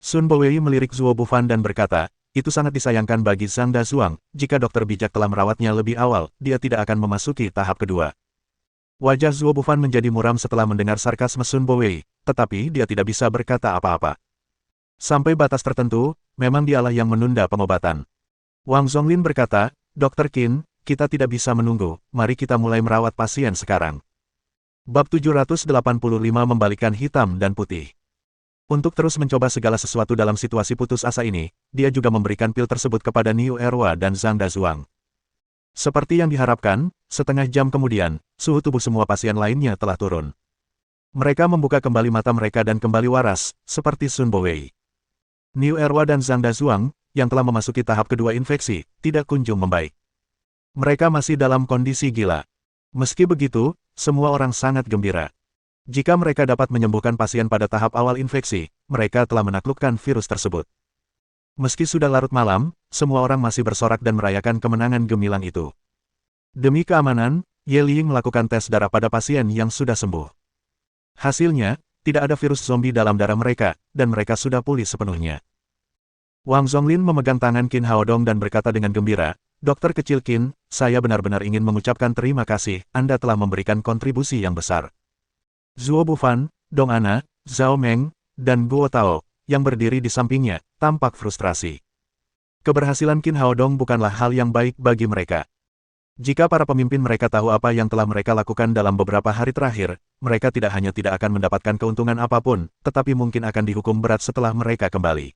Sun Bowei melirik Zuo Bufan dan berkata, itu sangat disayangkan bagi Zhang Dazuang, jika dokter bijak telah merawatnya lebih awal, dia tidak akan memasuki tahap kedua. Wajah Zuo Bufan menjadi muram setelah mendengar sarkasme Sun Bowei, tetapi dia tidak bisa berkata apa-apa. Sampai batas tertentu, memang dialah yang menunda pengobatan. Wang Zonglin berkata, Dr. Qin, kita tidak bisa menunggu, mari kita mulai merawat pasien sekarang. Bab 785 membalikkan hitam dan putih. Untuk terus mencoba segala sesuatu dalam situasi putus asa ini, dia juga memberikan pil tersebut kepada Niu Erwa dan Zhang Dazuang. Seperti yang diharapkan, setengah jam kemudian, suhu tubuh semua pasien lainnya telah turun. Mereka membuka kembali mata mereka dan kembali waras, seperti Sun Bowei. Niu Erwa dan Zhang Dazuang, yang telah memasuki tahap kedua infeksi, tidak kunjung membaik. Mereka masih dalam kondisi gila. Meski begitu, semua orang sangat gembira. Jika mereka dapat menyembuhkan pasien pada tahap awal infeksi, mereka telah menaklukkan virus tersebut. Meski sudah larut malam, semua orang masih bersorak dan merayakan kemenangan gemilang itu. Demi keamanan, Ye Liying melakukan tes darah pada pasien yang sudah sembuh. Hasilnya, tidak ada virus zombie dalam darah mereka, dan mereka sudah pulih sepenuhnya. Wang Zonglin memegang tangan Qin Haodong dan berkata dengan gembira, Dokter kecil Qin, saya benar-benar ingin mengucapkan terima kasih, Anda telah memberikan kontribusi yang besar. Zuo Bufan, Dong Ana, Zhao Meng, dan Guo Tao, yang berdiri di sampingnya, tampak frustrasi. Keberhasilan Qin Haodong bukanlah hal yang baik bagi mereka. Jika para pemimpin mereka tahu apa yang telah mereka lakukan dalam beberapa hari terakhir, mereka tidak hanya tidak akan mendapatkan keuntungan apapun, tetapi mungkin akan dihukum berat setelah mereka kembali.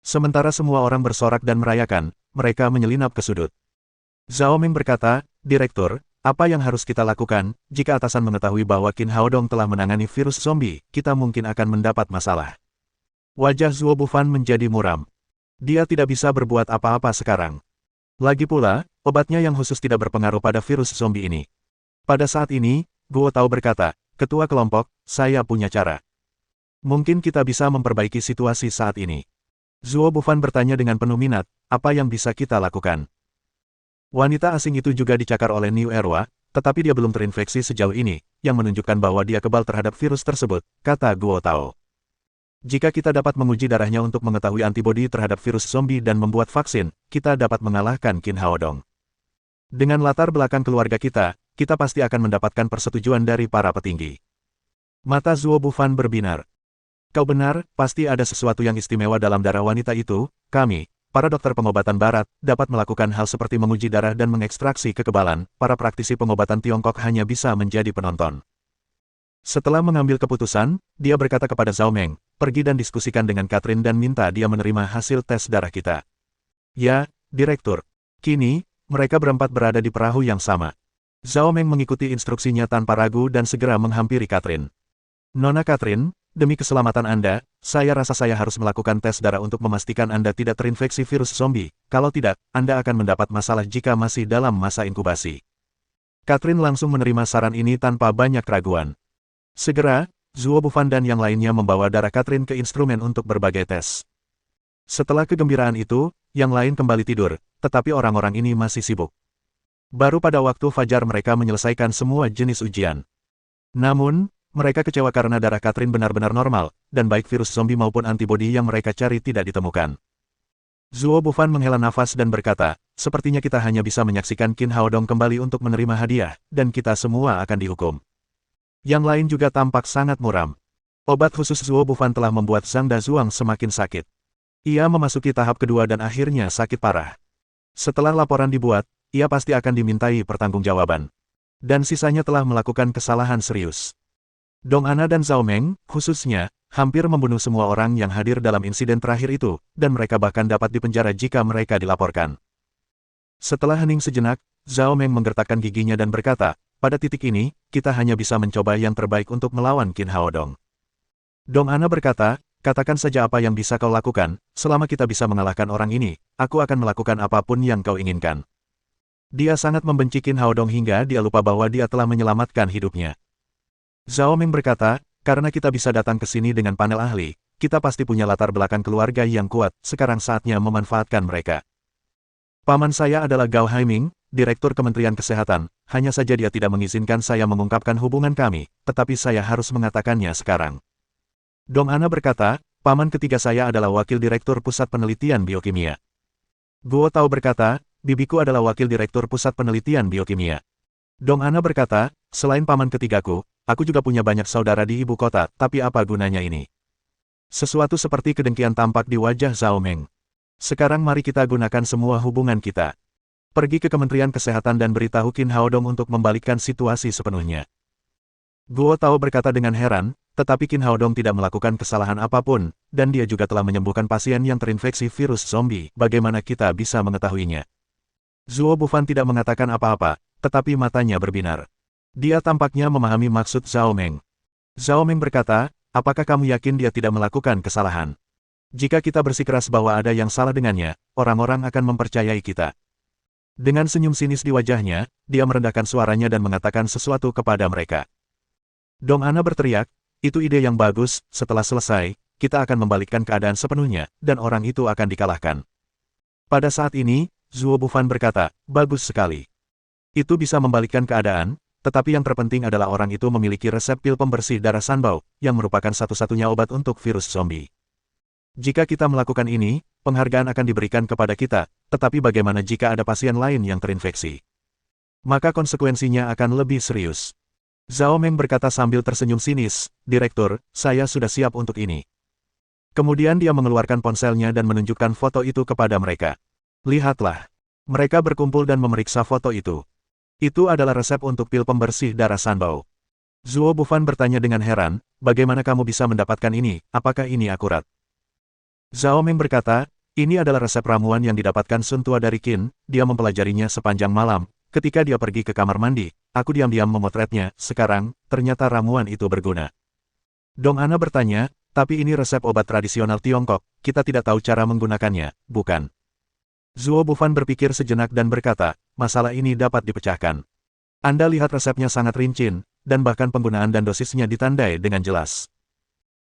Sementara semua orang bersorak dan merayakan, mereka menyelinap ke sudut. Zhao Meng berkata, Direktur, apa yang harus kita lakukan, jika atasan mengetahui bahwa Qin Haodong telah menangani virus zombie, kita mungkin akan mendapat masalah. Wajah Zuo Bufan menjadi muram. Dia tidak bisa berbuat apa-apa sekarang. Lagi pula, obatnya yang khusus tidak berpengaruh pada virus zombie ini. Pada saat ini, Guo Tao berkata, Ketua kelompok, saya punya cara. Mungkin kita bisa memperbaiki situasi saat ini. Zuo Bufan bertanya dengan penuh minat, apa yang bisa kita lakukan? Wanita asing itu juga dicakar oleh Niu Erwa, tetapi dia belum terinfeksi sejauh ini, yang menunjukkan bahwa dia kebal terhadap virus tersebut, kata Guo Tao. Jika kita dapat menguji darahnya untuk mengetahui antibodi terhadap virus zombie dan membuat vaksin, kita dapat mengalahkan Qin Haodong. Dengan latar belakang keluarga kita pasti akan mendapatkan persetujuan dari para petinggi. Mata Zuo Bufan berbinar. Kau benar, pasti ada sesuatu yang istimewa dalam darah wanita itu, kami, para dokter pengobatan barat, dapat melakukan hal seperti menguji darah dan mengekstraksi kekebalan, para praktisi pengobatan Tiongkok hanya bisa menjadi penonton. Setelah mengambil keputusan, dia berkata kepada Zhao Meng, pergi dan diskusikan dengan Catherine dan minta dia menerima hasil tes darah kita. Ya, Direktur. Kini, mereka berempat berada di perahu yang sama. Zhao Meng mengikuti instruksinya tanpa ragu dan segera menghampiri Catherine. Nona Catherine, demi keselamatan Anda, saya rasa saya harus melakukan tes darah untuk memastikan Anda tidak terinfeksi virus zombie. Kalau tidak, Anda akan mendapat masalah jika masih dalam masa inkubasi. Catherine langsung menerima saran ini tanpa banyak keraguan. Segera, Zuo Bufan dan yang lainnya membawa darah Catherine ke instrumen untuk berbagai tes. Setelah kegembiraan itu, yang lain kembali tidur, tetapi orang-orang ini masih sibuk. Baru pada waktu fajar mereka menyelesaikan semua jenis ujian. Namun, mereka kecewa karena darah Catherine benar-benar normal, dan baik virus zombie maupun antibodi yang mereka cari tidak ditemukan. Zuo Bufan menghela nafas dan berkata, sepertinya kita hanya bisa menyaksikan Qin Haodong kembali untuk menerima hadiah, dan kita semua akan dihukum. Yang lain juga tampak sangat muram. Obat khusus Zuo Bufan telah membuat Zhang Dazuang semakin sakit. Ia memasuki tahap kedua dan akhirnya sakit parah. Setelah laporan dibuat, ia pasti akan dimintai pertanggungjawaban. Dan sisanya telah melakukan kesalahan serius. Dong Ana dan Zhao Meng, khususnya, hampir membunuh semua orang yang hadir dalam insiden terakhir itu, dan mereka bahkan dapat dipenjara jika mereka dilaporkan. Setelah hening sejenak, Zhao Meng menggertakkan giginya dan berkata, pada titik ini, kita hanya bisa mencoba yang terbaik untuk melawan Qin Haodong. Dong Ana berkata, katakan saja apa yang bisa kau lakukan, selama kita bisa mengalahkan orang ini, aku akan melakukan apapun yang kau inginkan. Dia sangat membenci Qin Haodong hingga dia lupa bahwa dia telah menyelamatkan hidupnya. Zhao Meng berkata, karena kita bisa datang ke sini dengan panel ahli, kita pasti punya latar belakang keluarga yang kuat, sekarang saatnya memanfaatkan mereka. Paman saya adalah Gao Haiming, Direktur Kementerian Kesehatan, hanya saja dia tidak mengizinkan saya mengungkapkan hubungan kami, tetapi saya harus mengatakannya sekarang. Dong Ana berkata, paman ketiga saya adalah Wakil Direktur Pusat Penelitian Biokimia. Guo Tao berkata, bibiku adalah Wakil Direktur Pusat Penelitian Biokimia. Dong Ana berkata, selain paman ketigaku, aku juga punya banyak saudara di ibu kota, tapi apa gunanya ini? Sesuatu seperti kedengkian tampak di wajah Zhao Meng. Sekarang mari kita gunakan semua hubungan kita. Pergi ke Kementerian Kesehatan dan beritahu Qin Haodong untuk membalikkan situasi sepenuhnya. Guo Tao berkata dengan heran, tetapi Qin Haodong tidak melakukan kesalahan apapun, dan dia juga telah menyembuhkan pasien yang terinfeksi virus zombie, bagaimana kita bisa mengetahuinya? Zuo Bufan tidak mengatakan apa-apa, tetapi matanya berbinar. Dia tampaknya memahami maksud Zhao Meng. Zhao Meng berkata, apakah kamu yakin dia tidak melakukan kesalahan? Jika kita bersikeras bahwa ada yang salah dengannya, orang-orang akan mempercayai kita. Dengan senyum sinis di wajahnya, dia merendahkan suaranya dan mengatakan sesuatu kepada mereka. Dong Ana berteriak, itu ide yang bagus, setelah selesai, kita akan membalikkan keadaan sepenuhnya, dan orang itu akan dikalahkan. Pada saat ini, Zuo Bufan berkata, bagus sekali. Itu bisa membalikkan keadaan, tetapi yang terpenting adalah orang itu memiliki resep pil pembersih darah Sanbao, yang merupakan satu-satunya obat untuk virus zombie. Jika kita melakukan ini, penghargaan akan diberikan kepada kita, tetapi bagaimana jika ada pasien lain yang terinfeksi? Maka konsekuensinya akan lebih serius. Zhao Meng berkata sambil tersenyum sinis, Direktur, saya sudah siap untuk ini. Kemudian dia mengeluarkan ponselnya dan menunjukkan foto itu kepada mereka. Lihatlah. Mereka berkumpul dan memeriksa foto itu. Itu adalah resep untuk pil pembersih darah Sanbao. Zuo Bufan bertanya dengan heran, bagaimana kamu bisa mendapatkan ini, apakah ini akurat? Zhao Meng berkata, ini adalah resep ramuan yang didapatkan Sun Tua dari Qin, dia mempelajarinya sepanjang malam. Ketika dia pergi ke kamar mandi, aku diam-diam memotretnya, sekarang, ternyata ramuan itu berguna. Dong Ana bertanya, tapi ini resep obat tradisional Tiongkok, kita tidak tahu cara menggunakannya, bukan? Zuo Bufan berpikir sejenak dan berkata, masalah ini dapat dipecahkan. Anda lihat resepnya sangat rinci, dan bahkan penggunaan dan dosisnya ditandai dengan jelas.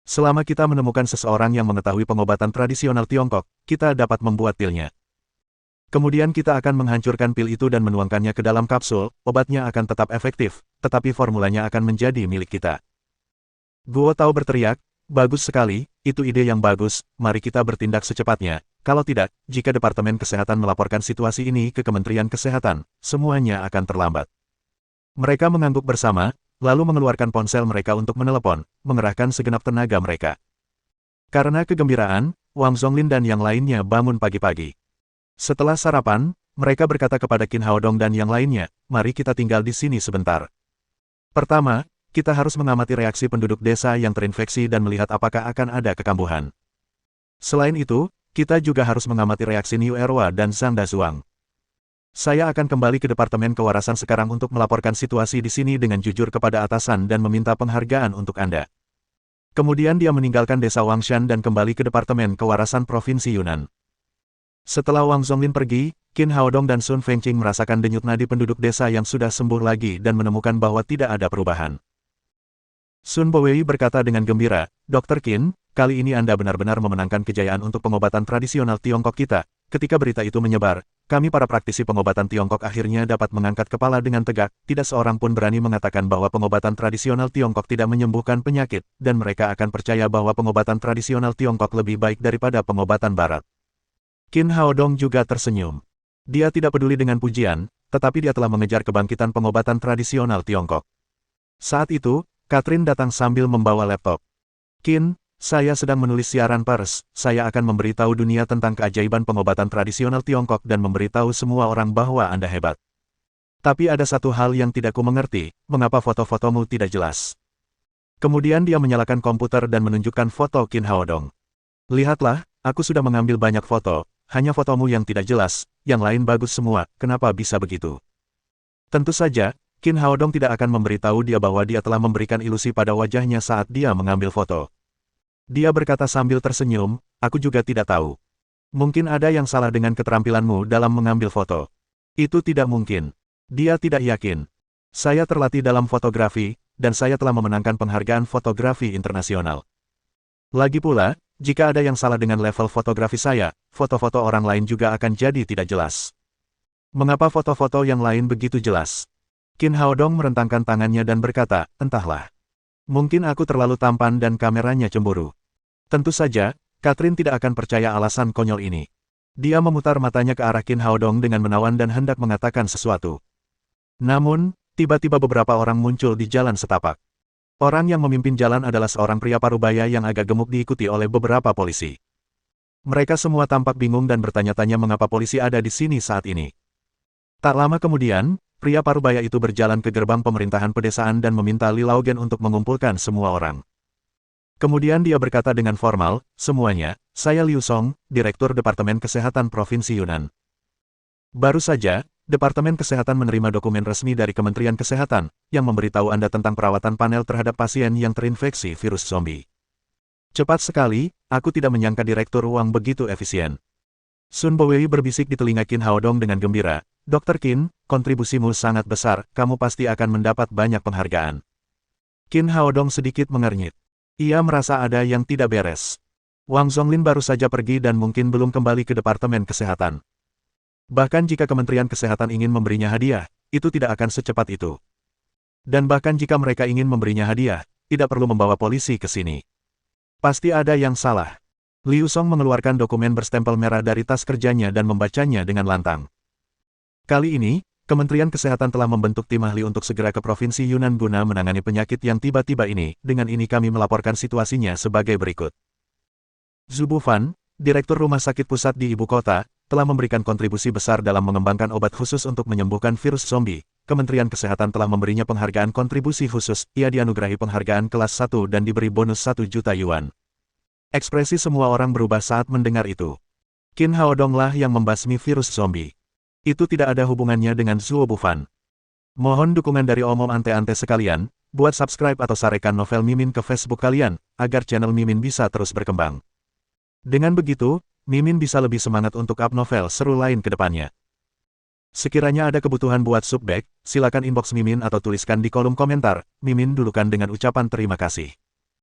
Selama kita menemukan seseorang yang mengetahui pengobatan tradisional Tiongkok, kita dapat membuat pilnya. Kemudian kita akan menghancurkan pil itu dan menuangkannya ke dalam kapsul, obatnya akan tetap efektif, tetapi formulanya akan menjadi milik kita. Guo Tao berteriak, bagus sekali, itu ide yang bagus, mari kita bertindak secepatnya, kalau tidak, jika Departemen Kesehatan melaporkan situasi ini ke Kementerian Kesehatan, semuanya akan terlambat. Mereka mengangguk bersama, lalu mengeluarkan ponsel mereka untuk menelepon, mengerahkan segenap tenaga mereka. Karena kegembiraan, Wang Zonglin dan yang lainnya bangun pagi-pagi. Setelah sarapan, mereka berkata kepada Qin Haodong dan yang lainnya, mari kita tinggal di sini sebentar. Pertama, kita harus mengamati reaksi penduduk desa yang terinfeksi dan melihat apakah akan ada kekambuhan. Selain itu, kita juga harus mengamati reaksi Niu Erwa dan Zhang Dazuang. Saya akan kembali ke Departemen Kewarasan sekarang untuk melaporkan situasi di sini dengan jujur kepada atasan dan meminta penghargaan untuk Anda. Kemudian dia meninggalkan desa Wangshan dan kembali ke Departemen Kewarasan Provinsi Yunnan. Setelah Wang Zonglin pergi, Qin Haodong dan Sun Fengqing merasakan denyut nadi penduduk desa yang sudah sembuh lagi dan menemukan bahwa tidak ada perubahan. Sun Bowei berkata dengan gembira, Dr. Qin, kali ini Anda benar-benar memenangkan kejayaan untuk pengobatan tradisional Tiongkok kita. Ketika berita itu menyebar, kami para praktisi pengobatan Tiongkok akhirnya dapat mengangkat kepala dengan tegak, tidak seorang pun berani mengatakan bahwa pengobatan tradisional Tiongkok tidak menyembuhkan penyakit, dan mereka akan percaya bahwa pengobatan tradisional Tiongkok lebih baik daripada pengobatan Barat. Qin Haodong juga tersenyum. Dia tidak peduli dengan pujian, tetapi dia telah mengejar kebangkitan pengobatan tradisional Tiongkok. Saat itu, Catherine datang sambil membawa laptop. Qin, saya sedang menulis siaran pers, saya akan memberitahu dunia tentang keajaiban pengobatan tradisional Tiongkok dan memberitahu semua orang bahwa Anda hebat. Tapi ada satu hal yang tidak ku mengerti, mengapa foto-fotomu tidak jelas. Kemudian dia menyalakan komputer dan menunjukkan foto Qin Haodong. Lihatlah, aku sudah mengambil banyak foto, hanya fotomu yang tidak jelas, yang lain bagus semua, kenapa bisa begitu? Tentu saja, Qin Haodong tidak akan memberitahu dia bahwa dia telah memberikan ilusi pada wajahnya saat dia mengambil foto. Dia berkata sambil tersenyum, aku juga tidak tahu. Mungkin ada yang salah dengan keterampilanmu dalam mengambil foto. Itu tidak mungkin. Dia tidak yakin. Saya terlatih dalam fotografi, dan saya telah memenangkan penghargaan fotografi internasional. Lagi pula, jika ada yang salah dengan level fotografi saya, foto-foto orang lain juga akan jadi tidak jelas. Mengapa foto-foto yang lain begitu jelas? Qin Haodong merentangkan tangannya dan berkata, entahlah. Mungkin aku terlalu tampan dan kameranya cemburu. Tentu saja, Catherine tidak akan percaya alasan konyol ini. Dia memutar matanya ke arah Qin Haodong dengan menawan dan hendak mengatakan sesuatu. Namun, tiba-tiba beberapa orang muncul di jalan setapak. Orang yang memimpin jalan adalah seorang pria parubaya yang agak gemuk diikuti oleh beberapa polisi. Mereka semua tampak bingung dan bertanya-tanya mengapa polisi ada di sini saat ini. Tak lama kemudian, pria parubaya itu berjalan ke gerbang pemerintahan pedesaan dan meminta Li Laogen untuk mengumpulkan semua orang. Kemudian dia berkata dengan formal, semuanya, saya Liu Song, Direktur Departemen Kesehatan Provinsi Yunnan. Baru saja, Departemen Kesehatan menerima dokumen resmi dari Kementerian Kesehatan, yang memberitahu Anda tentang perawatan panel terhadap pasien yang terinfeksi virus zombie. Cepat sekali, aku tidak menyangka Direktur Wang begitu efisien. Sun Bowei berbisik di telinga Qin Haodong dengan gembira, Dr. Qin, kontribusimu sangat besar, kamu pasti akan mendapat banyak penghargaan. Qin Haodong sedikit mengernyit. Ia merasa ada yang tidak beres. Wang Zonglin baru saja pergi dan mungkin belum kembali ke Departemen Kesehatan. Bahkan jika Kementerian Kesehatan ingin memberinya hadiah, itu tidak akan secepat itu. Dan bahkan jika mereka ingin memberinya hadiah, tidak perlu membawa polisi ke sini. Pasti ada yang salah. Liu Song mengeluarkan dokumen berstempel merah dari tas kerjanya dan membacanya dengan lantang. Kali ini, Kementerian Kesehatan telah membentuk tim ahli untuk segera ke Provinsi Yunnan guna menangani penyakit yang tiba-tiba ini. Dengan ini kami melaporkan situasinya sebagai berikut. Zhu Bufan, Direktur Rumah Sakit Pusat di Ibu Kota, telah memberikan kontribusi besar dalam mengembangkan obat khusus untuk menyembuhkan virus zombie. Kementerian Kesehatan telah memberinya penghargaan kontribusi khusus. Ia dianugerahi penghargaan kelas 1 dan diberi bonus 1 juta yuan. Ekspresi semua orang berubah saat mendengar itu. Qin Haodong lah yang membasmi virus zombie. Itu tidak ada hubungannya dengan Zhuo Bufan. Mohon dukungan dari omom ante-ante sekalian, buat subscribe atau sarekan novel Mimin ke Facebook kalian, agar channel Mimin bisa terus berkembang. Dengan begitu, Mimin bisa lebih semangat untuk up novel seru lain ke depannya. Sekiranya ada kebutuhan buat subback, silakan inbox Mimin atau tuliskan di kolom komentar, Mimin dulukan dengan ucapan terima kasih.